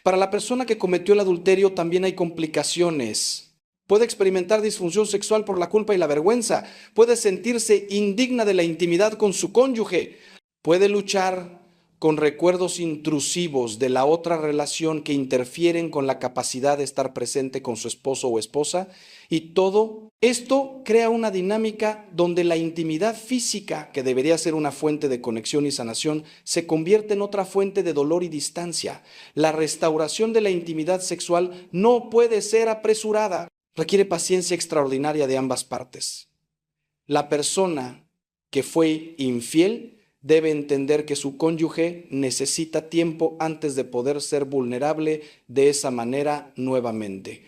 Para la persona que cometió el adulterio también hay complicaciones. Puede experimentar disfunción sexual por la culpa y la vergüenza. Puede sentirse indigna de la intimidad con su cónyuge. Puede luchar con recuerdos intrusivos de la otra relación que interfieren con la capacidad de estar presente con su esposo o esposa. Y todo esto crea una dinámica donde la intimidad física, que debería ser una fuente de conexión y sanación, se convierte en otra fuente de dolor y distancia. La restauración de la intimidad sexual no puede ser apresurada. Requiere paciencia extraordinaria de ambas partes. La persona que fue infiel debe entender que su cónyuge necesita tiempo antes de poder ser vulnerable de esa manera nuevamente.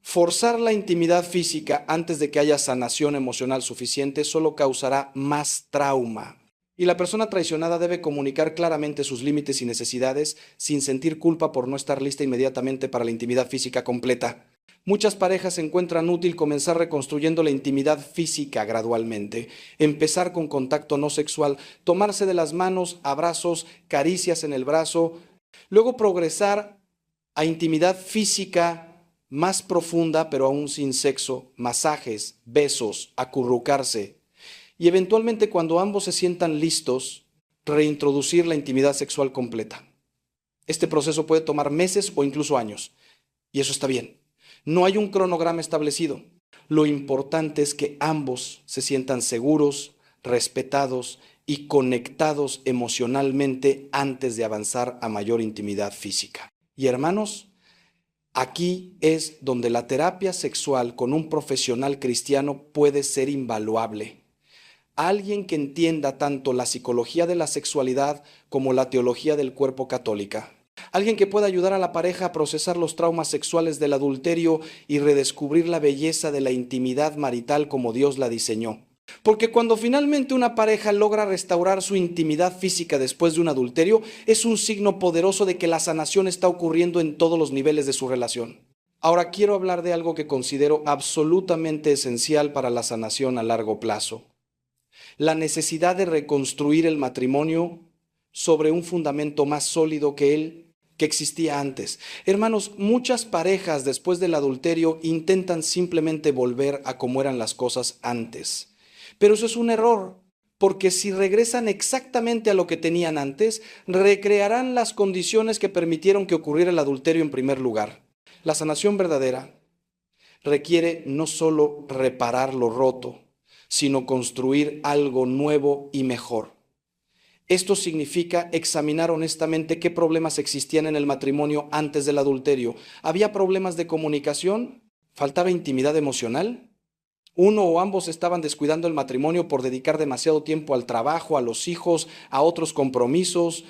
Forzar la intimidad física antes de que haya sanación emocional suficiente solo causará más trauma. Y la persona traicionada debe comunicar claramente sus límites y necesidades sin sentir culpa por no estar lista inmediatamente para la intimidad física completa. Muchas parejas encuentran útil comenzar reconstruyendo la intimidad física gradualmente, empezar con contacto no sexual, tomarse de las manos, abrazos, caricias en el brazo, luego progresar a intimidad física más profunda, pero aún sin sexo, masajes, besos, acurrucarse, y eventualmente cuando ambos se sientan listos, reintroducir la intimidad sexual completa. Este proceso puede tomar meses o incluso años, y eso está bien. No hay un cronograma establecido. Lo importante es que ambos se sientan seguros, respetados y conectados emocionalmente antes de avanzar a mayor intimidad física. Y hermanos, aquí es donde la terapia sexual con un profesional cristiano puede ser invaluable. Alguien que entienda tanto la psicología de la sexualidad como la teología del cuerpo católica. Alguien que pueda ayudar a la pareja a procesar los traumas sexuales del adulterio y redescubrir la belleza de la intimidad marital como Dios la diseñó. Porque cuando finalmente una pareja logra restaurar su intimidad física después de un adulterio, es un signo poderoso de que la sanación está ocurriendo en todos los niveles de su relación. Ahora quiero hablar de algo que considero absolutamente esencial para la sanación a largo plazo. La necesidad de reconstruir el matrimonio sobre un fundamento más sólido que existía antes. Hermanos, muchas parejas después del adulterio intentan simplemente volver a como eran las cosas antes. Pero eso es un error, porque si regresan exactamente a lo que tenían antes, recrearán las condiciones que permitieron que ocurriera el adulterio en primer lugar. La sanación verdadera requiere no solo reparar lo roto, sino construir algo nuevo y mejor. Esto significa examinar honestamente qué problemas existían en el matrimonio antes del adulterio. ¿Había problemas de comunicación? ¿Faltaba intimidad emocional? ¿Uno o ambos estaban descuidando el matrimonio por dedicar demasiado tiempo al trabajo, a los hijos, a otros compromisos?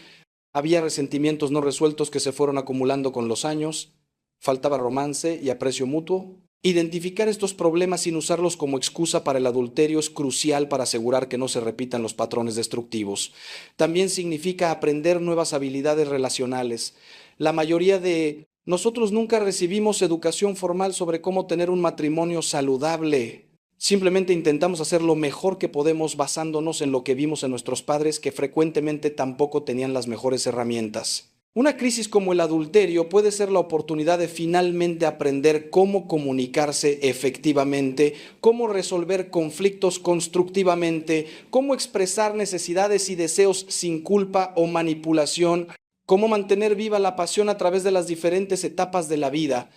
¿Había resentimientos no resueltos que se fueron acumulando con los años? ¿Faltaba romance y aprecio mutuo? Identificar estos problemas sin usarlos como excusa para el adulterio es crucial para asegurar que no se repitan los patrones destructivos. También significa aprender nuevas habilidades relacionales. La mayoría de nosotros nunca recibimos educación formal sobre cómo tener un matrimonio saludable. Simplemente intentamos hacer lo mejor que podemos basándonos en lo que vimos en nuestros padres, que frecuentemente tampoco tenían las mejores herramientas. Una crisis como el adulterio puede ser la oportunidad de finalmente aprender cómo comunicarse efectivamente, cómo resolver conflictos constructivamente, cómo expresar necesidades y deseos sin culpa o manipulación, cómo mantener viva la pasión a través de las diferentes etapas de la vida.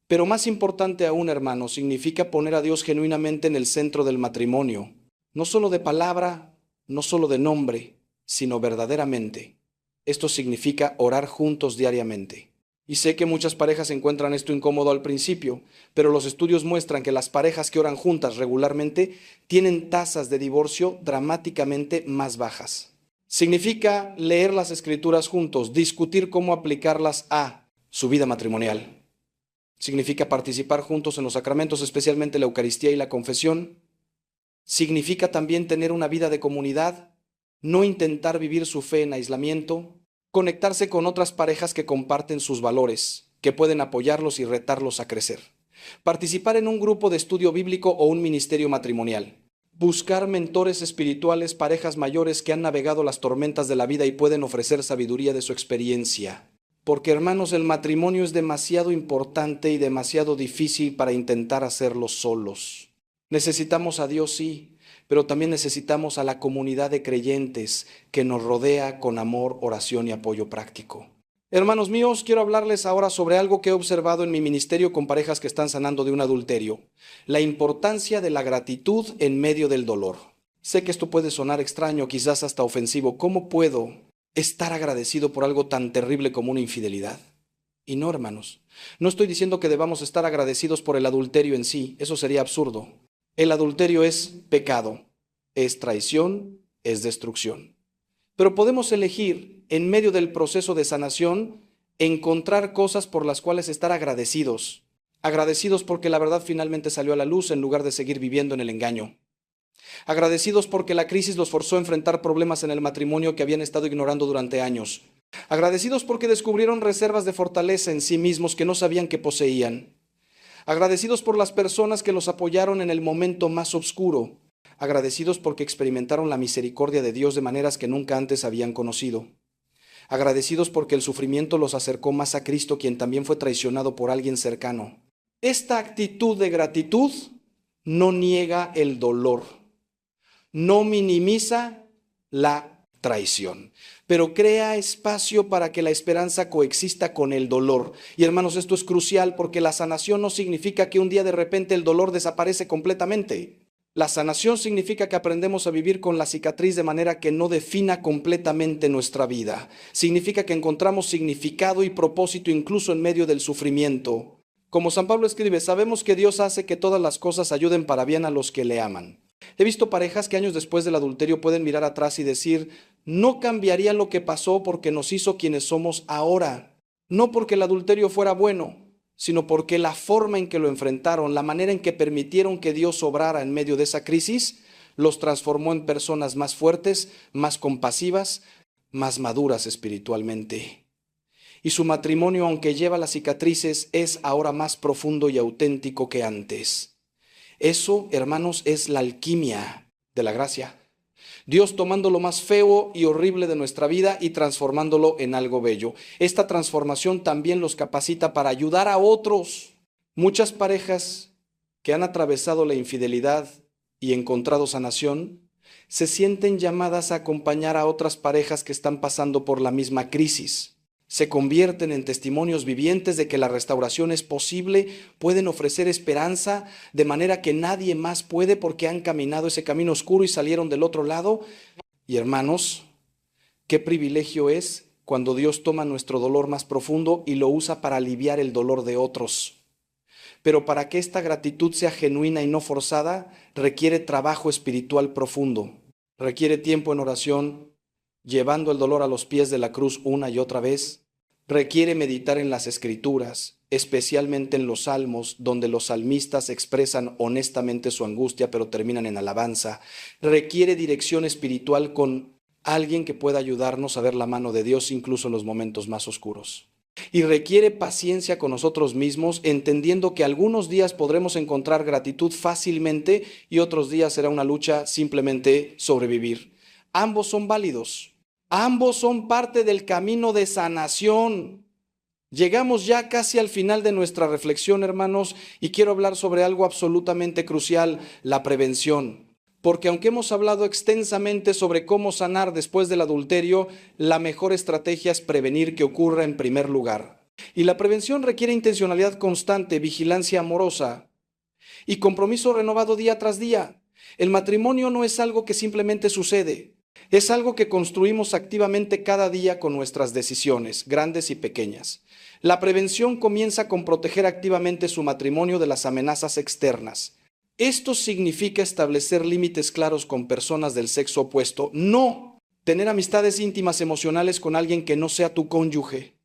Pero más importante aún, hermanos, significa poner a Dios genuinamente en el centro del matrimonio, no solo de palabra, no solo de nombre, sino verdaderamente. Esto significa orar juntos diariamente. Y sé que muchas parejas encuentran esto incómodo al principio, pero los estudios muestran que las parejas que oran juntas regularmente tienen tasas de divorcio dramáticamente más bajas. Significa leer las escrituras juntos, discutir cómo aplicarlas a su vida matrimonial. Significa participar juntos en los sacramentos, especialmente la Eucaristía y la confesión. Significa también tener una vida de comunidad, no intentar vivir su fe en aislamiento, conectarse con otras parejas que comparten sus valores, que pueden apoyarlos y retarlos a crecer, participar en un grupo de estudio bíblico o un ministerio matrimonial, buscar mentores espirituales, parejas mayores que han navegado las tormentas de la vida y pueden ofrecer sabiduría de su experiencia. Porque, hermanos, el matrimonio es demasiado importante y demasiado difícil para intentar hacerlo solos. Necesitamos a Dios, sí, pero también necesitamos a la comunidad de creyentes que nos rodea con amor, oración y apoyo práctico. Hermanos míos, quiero hablarles ahora sobre algo que he observado en mi ministerio con parejas que están sanando de un adulterio: la importancia de la gratitud en medio del dolor. Sé que esto puede sonar extraño, quizás hasta ofensivo. ¿Cómo puedo estar agradecido por algo tan terrible como una infidelidad? Y no, hermanos, no estoy diciendo que debamos estar agradecidos por el adulterio en sí, eso sería absurdo. El adulterio es pecado, es traición, es destrucción. Pero podemos elegir, en medio del proceso de sanación, encontrar cosas por las cuales estar agradecidos. Agradecidos porque la verdad finalmente salió a la luz en lugar de seguir viviendo en el engaño. Agradecidos porque la crisis los forzó a enfrentar problemas en el matrimonio que habían estado ignorando durante años. Agradecidos porque descubrieron reservas de fortaleza en sí mismos que no sabían que poseían. Agradecidos por las personas que los apoyaron en el momento más oscuro. Agradecidos porque experimentaron la misericordia de Dios de maneras que nunca antes habían conocido. Agradecidos porque el sufrimiento los acercó más a Cristo, quien también fue traicionado por alguien cercano. Esta actitud de gratitud no niega el dolor, no minimiza la traición, pero crea espacio para que la esperanza coexista con el dolor. Y hermanos, esto es crucial porque la sanación no significa que un día de repente el dolor desaparece completamente. La sanación significa que aprendemos a vivir con la cicatriz de manera que no defina completamente nuestra vida. Significa que encontramos significado y propósito incluso en medio del sufrimiento. Como San Pablo escribe, sabemos que Dios hace que todas las cosas ayuden para bien a los que le aman. He visto parejas que años después del adulterio pueden mirar atrás y decir, no cambiaría lo que pasó porque nos hizo quienes somos ahora. No porque el adulterio fuera bueno, sino porque la forma en que lo enfrentaron, la manera en que permitieron que Dios obrara en medio de esa crisis, los transformó en personas más fuertes, más compasivas, más maduras espiritualmente. Y su matrimonio, aunque lleva las cicatrices, es ahora más profundo y auténtico que antes. Eso, hermanos, es la alquimia de la gracia. Dios tomando lo más feo y horrible de nuestra vida y transformándolo en algo bello. Esta transformación también los capacita para ayudar a otros. Muchas parejas que han atravesado la infidelidad y encontrado sanación, se sienten llamadas a acompañar a otras parejas que están pasando por la misma crisis. Se convierten en testimonios vivientes de que la restauración es posible, pueden ofrecer esperanza de manera que nadie más puede porque han caminado ese camino oscuro y salieron del otro lado. Y hermanos, qué privilegio es cuando Dios toma nuestro dolor más profundo y lo usa para aliviar el dolor de otros. Pero para que esta gratitud sea genuina y no forzada, requiere trabajo espiritual profundo, requiere tiempo en oración, llevando el dolor a los pies de la cruz una y otra vez. Requiere meditar en las Escrituras, especialmente en los Salmos, donde los salmistas expresan honestamente su angustia, pero terminan en alabanza. Requiere dirección espiritual con alguien que pueda ayudarnos a ver la mano de Dios incluso en los momentos más oscuros. Y requiere paciencia con nosotros mismos, entendiendo que algunos días podremos encontrar gratitud fácilmente y otros días será una lucha simplemente sobrevivir. Ambos son válidos. Ambos son parte del camino de sanación. Llegamos ya casi al final de nuestra reflexión, hermanos, y quiero hablar sobre algo absolutamente crucial, la prevención. Porque aunque hemos hablado extensamente sobre cómo sanar después del adulterio, la mejor estrategia es prevenir que ocurra en primer lugar. Y la prevención requiere intencionalidad constante, vigilancia amorosa y compromiso renovado día tras día. El matrimonio no es algo que simplemente sucede. Es algo que construimos activamente cada día con nuestras decisiones, grandes y pequeñas. La prevención comienza con proteger activamente su matrimonio de las amenazas externas. Esto significa establecer límites claros con personas del sexo opuesto. No tener amistades íntimas emocionales con alguien que no sea tu cónyuge.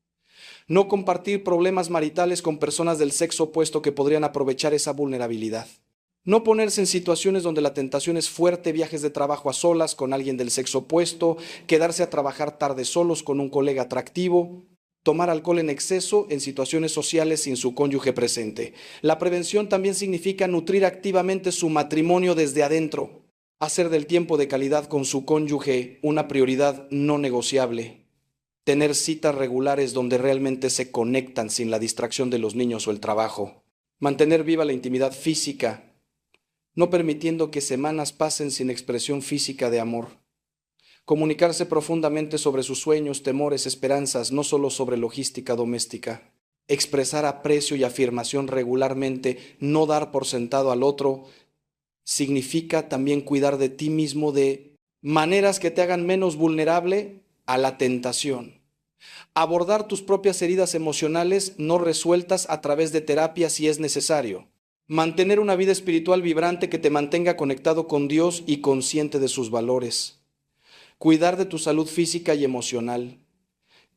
No compartir problemas maritales con personas del sexo opuesto que podrían aprovechar esa vulnerabilidad. No ponerse en situaciones donde la tentación es fuerte, viajes de trabajo a solas con alguien del sexo opuesto, quedarse a trabajar tarde solos con un colega atractivo, tomar alcohol en exceso en situaciones sociales sin su cónyuge presente. La prevención también significa nutrir activamente su matrimonio desde adentro, hacer del tiempo de calidad con su cónyuge una prioridad no negociable, tener citas regulares donde realmente se conectan sin la distracción de los niños o el trabajo, mantener viva la intimidad física, no permitiendo que semanas pasen sin expresión física de amor. Comunicarse profundamente sobre sus sueños, temores, esperanzas, no solo sobre logística doméstica. Expresar aprecio y afirmación regularmente, no dar por sentado al otro, significa también cuidar de ti mismo de maneras que te hagan menos vulnerable a la tentación. Abordar tus propias heridas emocionales no resueltas a través de terapia si es necesario. Mantener una vida espiritual vibrante que te mantenga conectado con Dios y consciente de sus valores. Cuidar de tu salud física y emocional.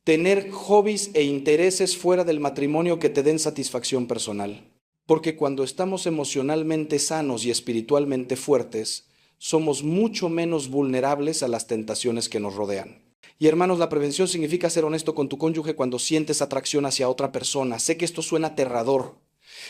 Tener hobbies e intereses fuera del matrimonio que te den satisfacción personal. Porque cuando estamos emocionalmente sanos y espiritualmente fuertes, somos mucho menos vulnerables a las tentaciones que nos rodean. Y hermanos, la prevención significa ser honesto con tu cónyuge cuando sientes atracción hacia otra persona. Sé que esto suena aterrador.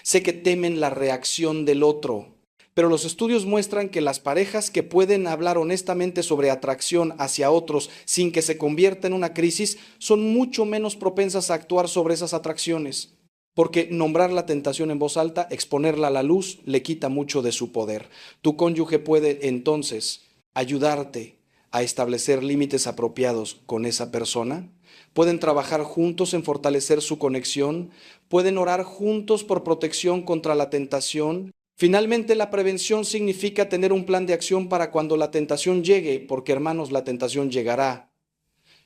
Sé que temen la reacción del otro, pero los estudios muestran que las parejas que pueden hablar honestamente sobre atracción hacia otros sin que se convierta en una crisis son mucho menos propensas a actuar sobre esas atracciones. Porque nombrar la tentación en voz alta, exponerla a la luz, le quita mucho de su poder. Tu cónyuge puede entonces ayudarte a establecer límites apropiados con esa persona. Pueden trabajar juntos en fortalecer su conexión. Pueden orar juntos por protección contra la tentación. Finalmente, la prevención significa tener un plan de acción para cuando la tentación llegue, porque hermanos, la tentación llegará.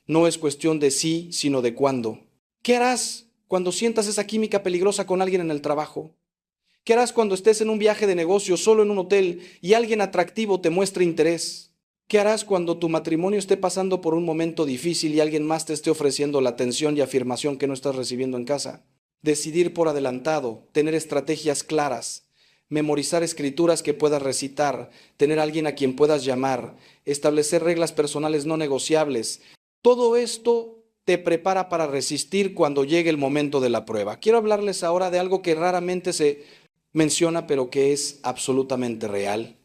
No es cuestión de sí, sino de cuándo. ¿Qué harás cuando sientas esa química peligrosa con alguien en el trabajo? ¿Qué harás cuando estés en un viaje de negocios solo en un hotel y alguien atractivo te muestre interés? ¿Qué harás cuando tu matrimonio esté pasando por un momento difícil y alguien más te esté ofreciendo la atención y afirmación que no estás recibiendo en casa? Decidir por adelantado, tener estrategias claras, memorizar escrituras que puedas recitar, tener a alguien a quien puedas llamar, establecer reglas personales no negociables. Todo esto te prepara para resistir cuando llegue el momento de la prueba. Quiero hablarles ahora de algo que raramente se menciona, pero que es absolutamente real.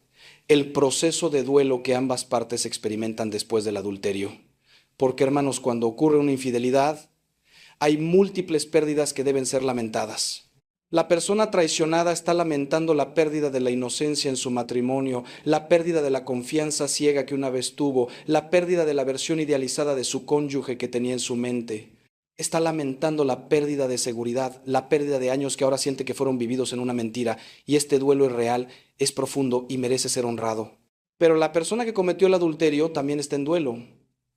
El proceso de duelo que ambas partes experimentan después del adulterio. Porque, hermanos, cuando ocurre una infidelidad, hay múltiples pérdidas que deben ser lamentadas. La persona traicionada está lamentando la pérdida de la inocencia en su matrimonio, la pérdida de la confianza ciega que una vez tuvo, la pérdida de la versión idealizada de su cónyuge que tenía en su mente. Está lamentando la pérdida de seguridad, la pérdida de años que ahora siente que fueron vividos en una mentira, y este duelo es real, es profundo y merece ser honrado. Pero la persona que cometió el adulterio también está en duelo,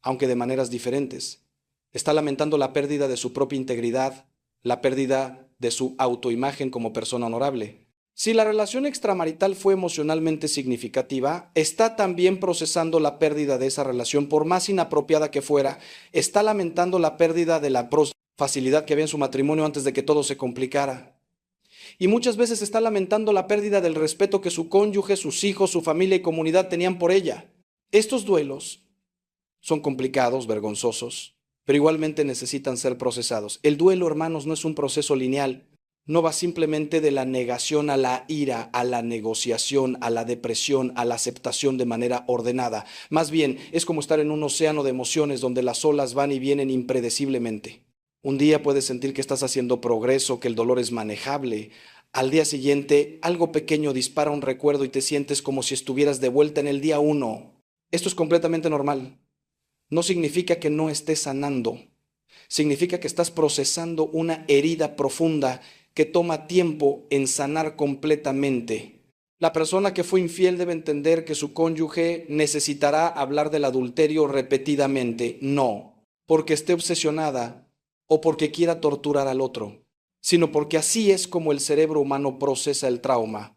aunque de maneras diferentes. Está lamentando la pérdida de su propia integridad, la pérdida de su autoimagen como persona honorable. Si la relación extramarital fue emocionalmente significativa, está también procesando la pérdida de esa relación, por más inapropiada que fuera. Está lamentando la pérdida de la facilidad que había en su matrimonio antes de que todo se complicara. Y muchas veces está lamentando la pérdida del respeto que su cónyuge, sus hijos, su familia y comunidad tenían por ella. Estos duelos son complicados, vergonzosos, pero igualmente necesitan ser procesados. El duelo, hermanos, no es un proceso lineal. No va simplemente de la negación a la ira, a la negociación, a la depresión, a la aceptación de manera ordenada. Más bien, es como estar en un océano de emociones donde las olas van y vienen impredeciblemente. Un día puedes sentir que estás haciendo progreso, que el dolor es manejable. Al día siguiente, algo pequeño dispara un recuerdo y te sientes como si estuvieras de vuelta en el día 1. Esto es completamente normal. No significa que no estés sanando. Significa que estás procesando una herida profunda que toma tiempo en sanar completamente. La persona que fue infiel debe entender que su cónyuge necesitará hablar del adulterio repetidamente, no porque esté obsesionada o porque quiera torturar al otro, sino porque así es como el cerebro humano procesa el trauma,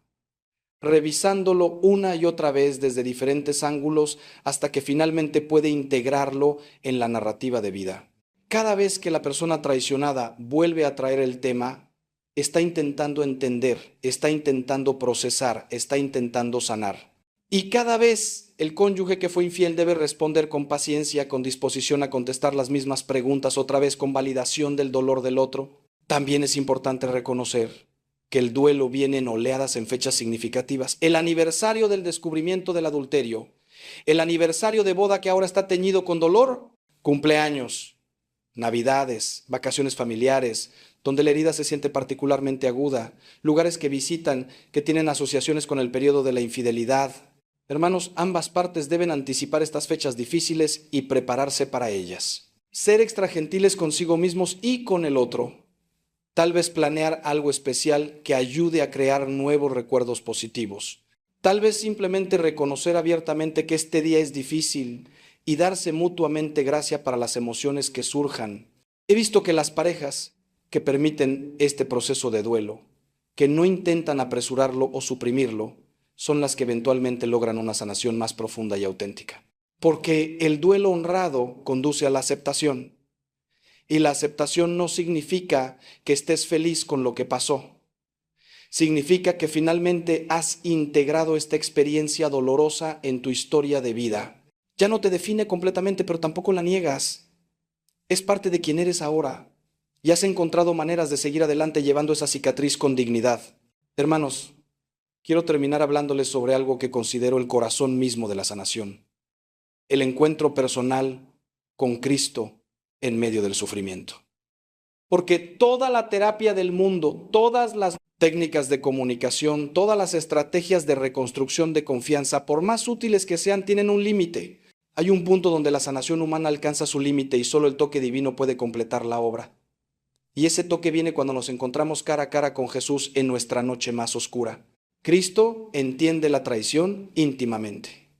revisándolo una y otra vez desde diferentes ángulos hasta que finalmente puede integrarlo en la narrativa de vida. Cada vez que la persona traicionada vuelve a traer el tema, está intentando entender, está intentando procesar, está intentando sanar. Y cada vez el cónyuge que fue infiel debe responder con paciencia, con disposición a contestar las mismas preguntas, otra vez con validación del dolor del otro. También es importante reconocer que el duelo viene en oleadas en fechas significativas. El aniversario del descubrimiento del adulterio, el aniversario de boda que ahora está teñido con dolor, cumpleaños, navidades, vacaciones familiares, donde la herida se siente particularmente aguda, lugares que visitan que tienen asociaciones con el periodo de la infidelidad. Hermanos, ambas partes deben anticipar estas fechas difíciles y prepararse para ellas. Ser extragentiles consigo mismos y con el otro. Tal vez planear algo especial que ayude a crear nuevos recuerdos positivos. Tal vez simplemente reconocer abiertamente que este día es difícil y darse mutuamente gracia para las emociones que surjan. He visto que las parejas que permiten este proceso de duelo, que no intentan apresurarlo o suprimirlo, son las que eventualmente logran una sanación más profunda y auténtica. Porque el duelo honrado conduce a la aceptación. Y la aceptación no significa que estés feliz con lo que pasó. Significa que finalmente has integrado esta experiencia dolorosa en tu historia de vida. Ya no te define completamente, pero tampoco la niegas. Es parte de quien eres ahora. y has encontrado maneras de seguir adelante llevando esa cicatriz con dignidad. Hermanos, quiero terminar hablándoles sobre algo que considero el corazón mismo de la sanación: el encuentro personal con Cristo en medio del sufrimiento. Porque toda la terapia del mundo, todas las técnicas de comunicación, todas las estrategias de reconstrucción de confianza, por más útiles que sean, tienen un límite. Hay un punto donde la sanación humana alcanza su límite y solo el toque divino puede completar la obra. Y ese toque viene cuando nos encontramos cara a cara con Jesús en nuestra noche más oscura. Cristo entiende la traición íntimamente.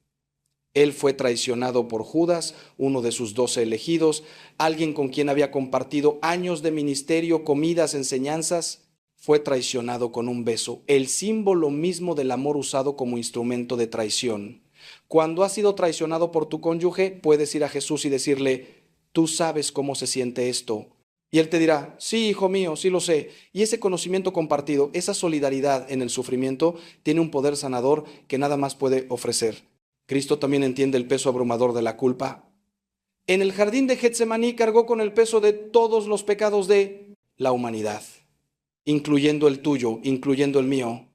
Él fue traicionado por Judas, uno de sus 12 elegidos, alguien con quien había compartido años de ministerio, comidas, enseñanzas. Fue traicionado con un beso, el símbolo mismo del amor usado como instrumento de traición. Cuando has sido traicionado por tu cónyuge, puedes ir a Jesús y decirle: tú sabes cómo se siente esto. Y Él te dirá: sí, hijo mío, sí lo sé. Y ese conocimiento compartido, esa solidaridad en el sufrimiento, tiene un poder sanador que nada más puede ofrecer. Cristo también entiende el peso abrumador de la culpa. En el jardín de Getsemaní cargó con el peso de todos los pecados de la humanidad, incluyendo el tuyo, incluyendo el mío.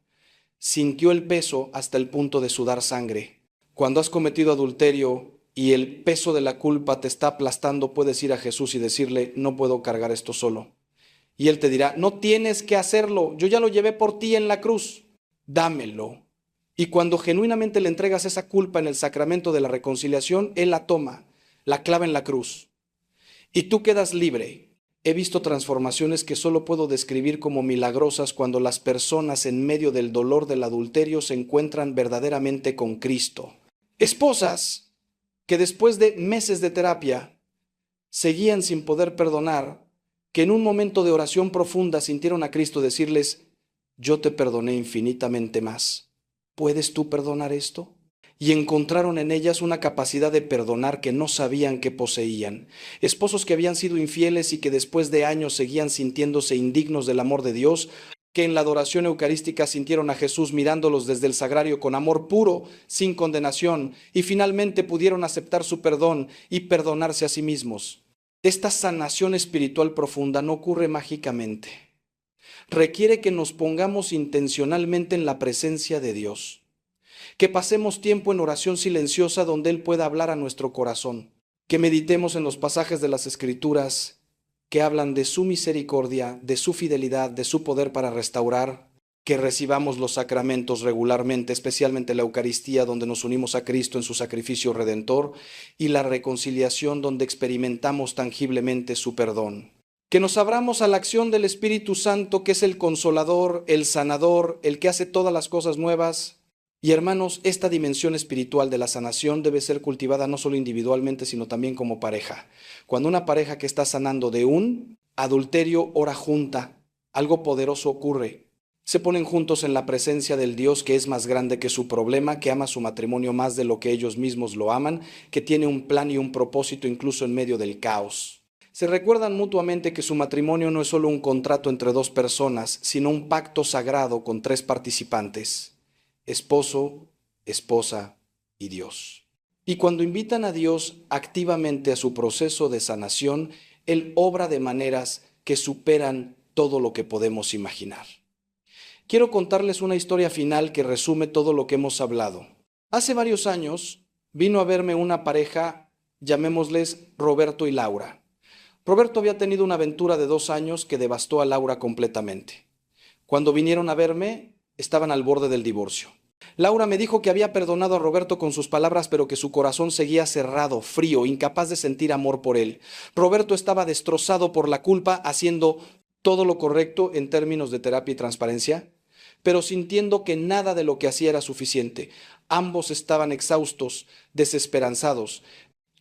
Sintió el peso hasta el punto de sudar sangre. Cuando has cometido adulterio y el peso de la culpa te está aplastando, puedes ir a Jesús y decirle: no puedo cargar esto solo. Y Él te dirá: no tienes que hacerlo, yo ya lo llevé por ti en la cruz, dámelo. Y cuando genuinamente le entregas esa culpa en el sacramento de la reconciliación, Él la toma, la clava en la cruz, y tú quedas libre. He visto transformaciones que solo puedo describir como milagrosas cuando las personas en medio del dolor del adulterio se encuentran verdaderamente con Cristo. Esposas que después de meses de terapia seguían sin poder perdonar, que en un momento de oración profunda sintieron a Cristo decirles: yo te perdoné infinitamente más. ¿Puedes tú perdonar esto? Y encontraron en ellas una capacidad de perdonar que no sabían que poseían. Esposos que habían sido infieles y que después de años seguían sintiéndose indignos del amor de Dios, que en la adoración eucarística sintieron a Jesús mirándolos desde el sagrario con amor puro, sin condenación, y finalmente pudieron aceptar su perdón y perdonarse a sí mismos. Esta sanación espiritual profunda no ocurre mágicamente. Requiere que nos pongamos intencionalmente en la presencia de Dios, que pasemos tiempo en oración silenciosa donde Él pueda hablar a nuestro corazón, que meditemos en los pasajes de las Escrituras que hablan de su misericordia, de su fidelidad, de su poder para restaurar, que recibamos los sacramentos regularmente, especialmente la Eucaristía, donde nos unimos a Cristo en su sacrificio redentor, y la reconciliación, donde experimentamos tangiblemente su perdón. Que nos abramos a la acción del Espíritu Santo, que es el consolador, el sanador, el que hace todas las cosas nuevas. Y hermanos, esta dimensión espiritual de la sanación debe ser cultivada no solo individualmente, sino también como pareja. Cuando una pareja que está sanando de un adulterio ora junta, algo poderoso ocurre. Se ponen juntos en la presencia del Dios que es más grande que su problema, que ama su matrimonio más de lo que ellos mismos lo aman, que tiene un plan y un propósito incluso en medio del caos. Se recuerdan mutuamente que su matrimonio no es solo un contrato entre dos personas, sino un pacto sagrado con tres participantes: esposo, esposa y Dios. Y cuando invitan a Dios activamente a su proceso de sanación, Él obra de maneras que superan todo lo que podemos imaginar. Quiero contarles una historia final que resume todo lo que hemos hablado. Hace varios años vino a verme una pareja, llamémosles Roberto y Laura. Roberto había tenido una aventura de 2 años que devastó a Laura completamente. Cuando vinieron a verme, estaban al borde del divorcio. Laura me dijo que había perdonado a Roberto con sus palabras, pero que su corazón seguía cerrado, frío, incapaz de sentir amor por él. Roberto estaba destrozado por la culpa, haciendo todo lo correcto en términos de terapia y transparencia, pero sintiendo que nada de lo que hacía era suficiente. Ambos estaban exhaustos, desesperanzados.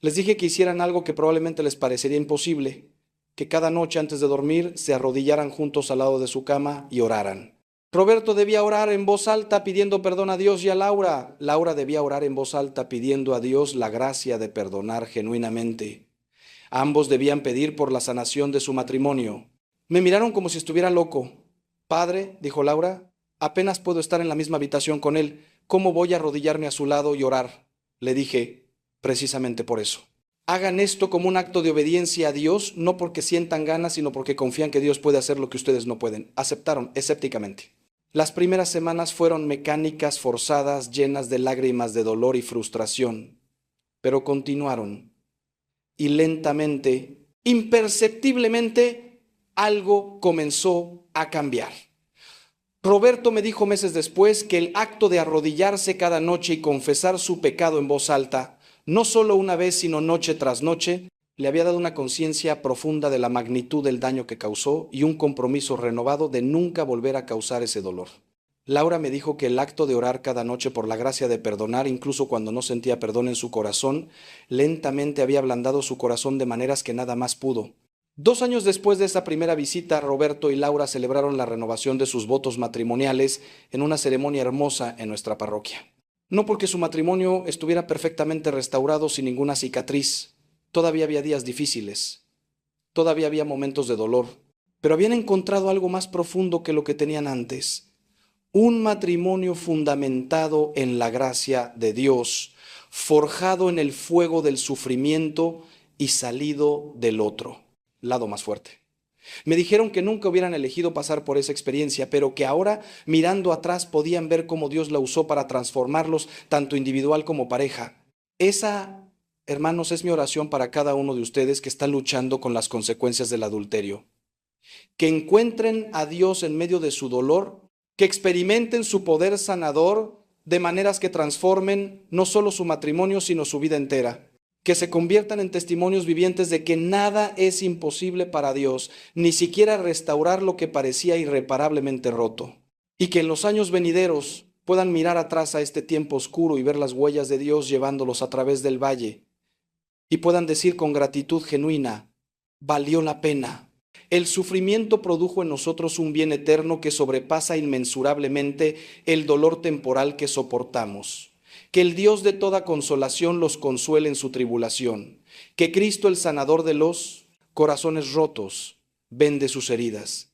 Les dije que hicieran algo que probablemente les parecería imposible, que cada noche antes de dormir se arrodillaran juntos al lado de su cama y oraran. Roberto debía orar en voz alta pidiendo perdón a Dios y a Laura. Laura debía orar en voz alta pidiendo a Dios la gracia de perdonar genuinamente. Ambos debían pedir por la sanación de su matrimonio. Me miraron como si estuviera loco. Padre, dijo Laura, apenas puedo estar en la misma habitación con él. ¿Cómo voy a arrodillarme a su lado y orar? Le dije: precisamente por eso. Hagan esto como un acto de obediencia a Dios, no porque sientan ganas, sino porque confían que Dios puede hacer lo que ustedes no pueden. Aceptaron escépticamente. Las primeras semanas fueron mecánicas, forzadas, llenas de lágrimas de dolor y frustración, pero continuaron y lentamente, imperceptiblemente, algo comenzó a cambiar. Roberto me dijo meses después que el acto de arrodillarse cada noche y confesar su pecado en voz alta, no solo una vez, sino noche tras noche, le había dado una conciencia profunda de la magnitud del daño que causó y un compromiso renovado de nunca volver a causar ese dolor. Laura me dijo que el acto de orar cada noche por la gracia de perdonar, incluso cuando no sentía perdón en su corazón, lentamente había ablandado su corazón de maneras que nada más pudo. 2 años después de esa primera visita, Roberto y Laura celebraron la renovación de sus votos matrimoniales en una ceremonia hermosa en nuestra parroquia. No porque su matrimonio estuviera perfectamente restaurado sin ninguna cicatriz, todavía había días difíciles, todavía había momentos de dolor, pero habían encontrado algo más profundo que lo que tenían antes. Un matrimonio fundamentado en la gracia de Dios, forjado en el fuego del sufrimiento y salido del otro lado más fuerte. Me dijeron que nunca hubieran elegido pasar por esa experiencia, pero que ahora, mirando atrás, podían ver cómo Dios la usó para transformarlos, tanto individual como pareja. Esa, hermanos, es mi oración para cada uno de ustedes que está luchando con las consecuencias del adulterio. Que encuentren a Dios en medio de su dolor, que experimenten su poder sanador de maneras que transformen no solo su matrimonio, sino su vida entera. Que se conviertan en testimonios vivientes de que nada es imposible para Dios, ni siquiera restaurar lo que parecía irreparablemente roto. Y que en los años venideros puedan mirar atrás a este tiempo oscuro y ver las huellas de Dios llevándolos a través del valle. Y puedan decir con gratitud genuina, valió la pena. El sufrimiento produjo en nosotros un bien eterno que sobrepasa inmensurablemente el dolor temporal que soportamos. Que el Dios de toda consolación los consuele en su tribulación. Que Cristo, el sanador de los corazones rotos, vende sus heridas.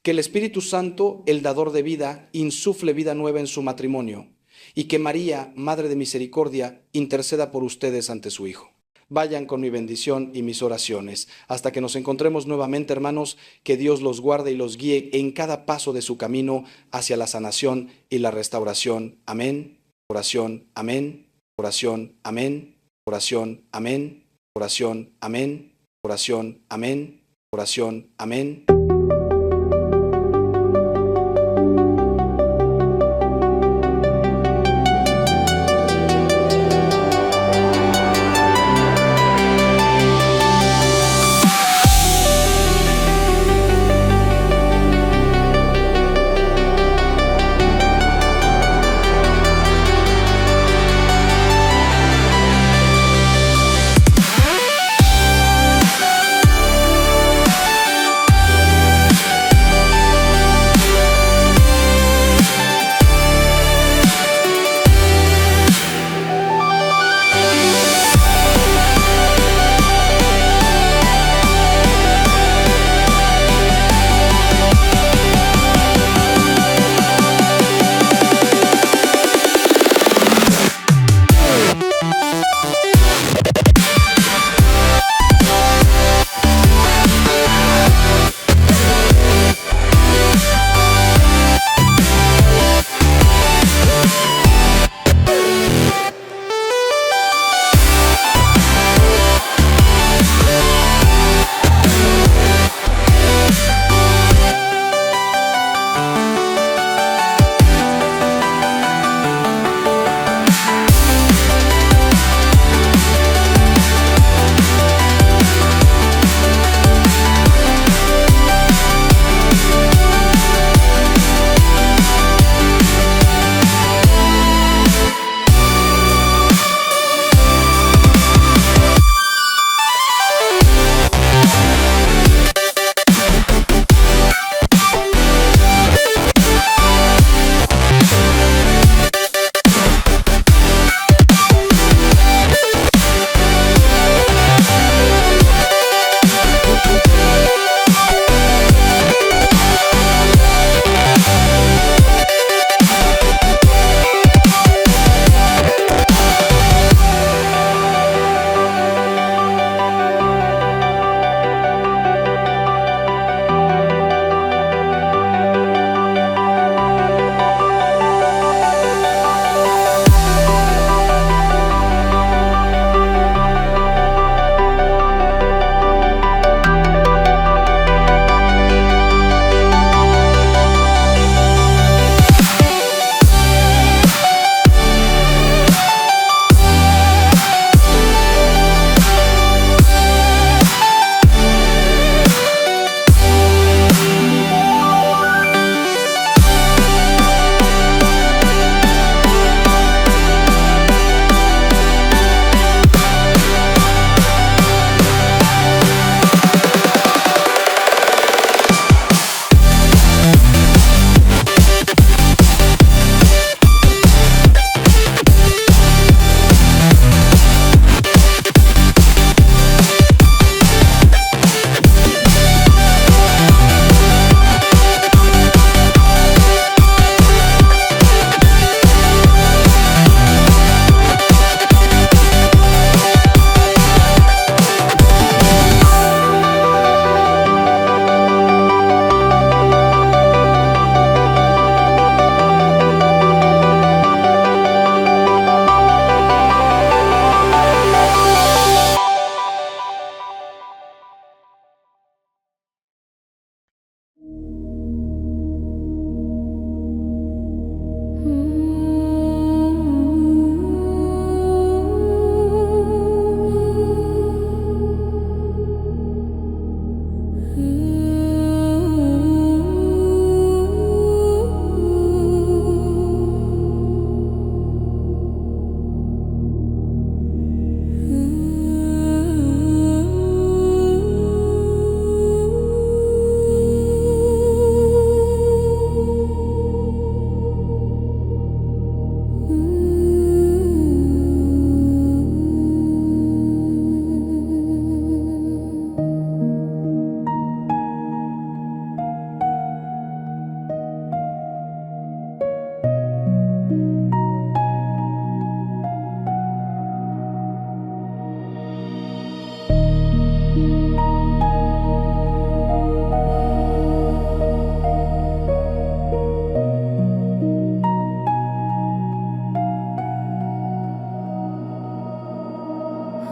Que el Espíritu Santo, el dador de vida, insufle vida nueva en su matrimonio. Y que María, Madre de Misericordia, interceda por ustedes ante su Hijo. Vayan con mi bendición y mis oraciones. Hasta que nos encontremos nuevamente, hermanos, que Dios los guarde y los guíe en cada paso de su camino hacia la sanación y la restauración. Amén. Oración, amén. Oración, amén. Oración, amén. Oración, amén. Oración, amén. Oración, amén.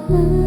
Oh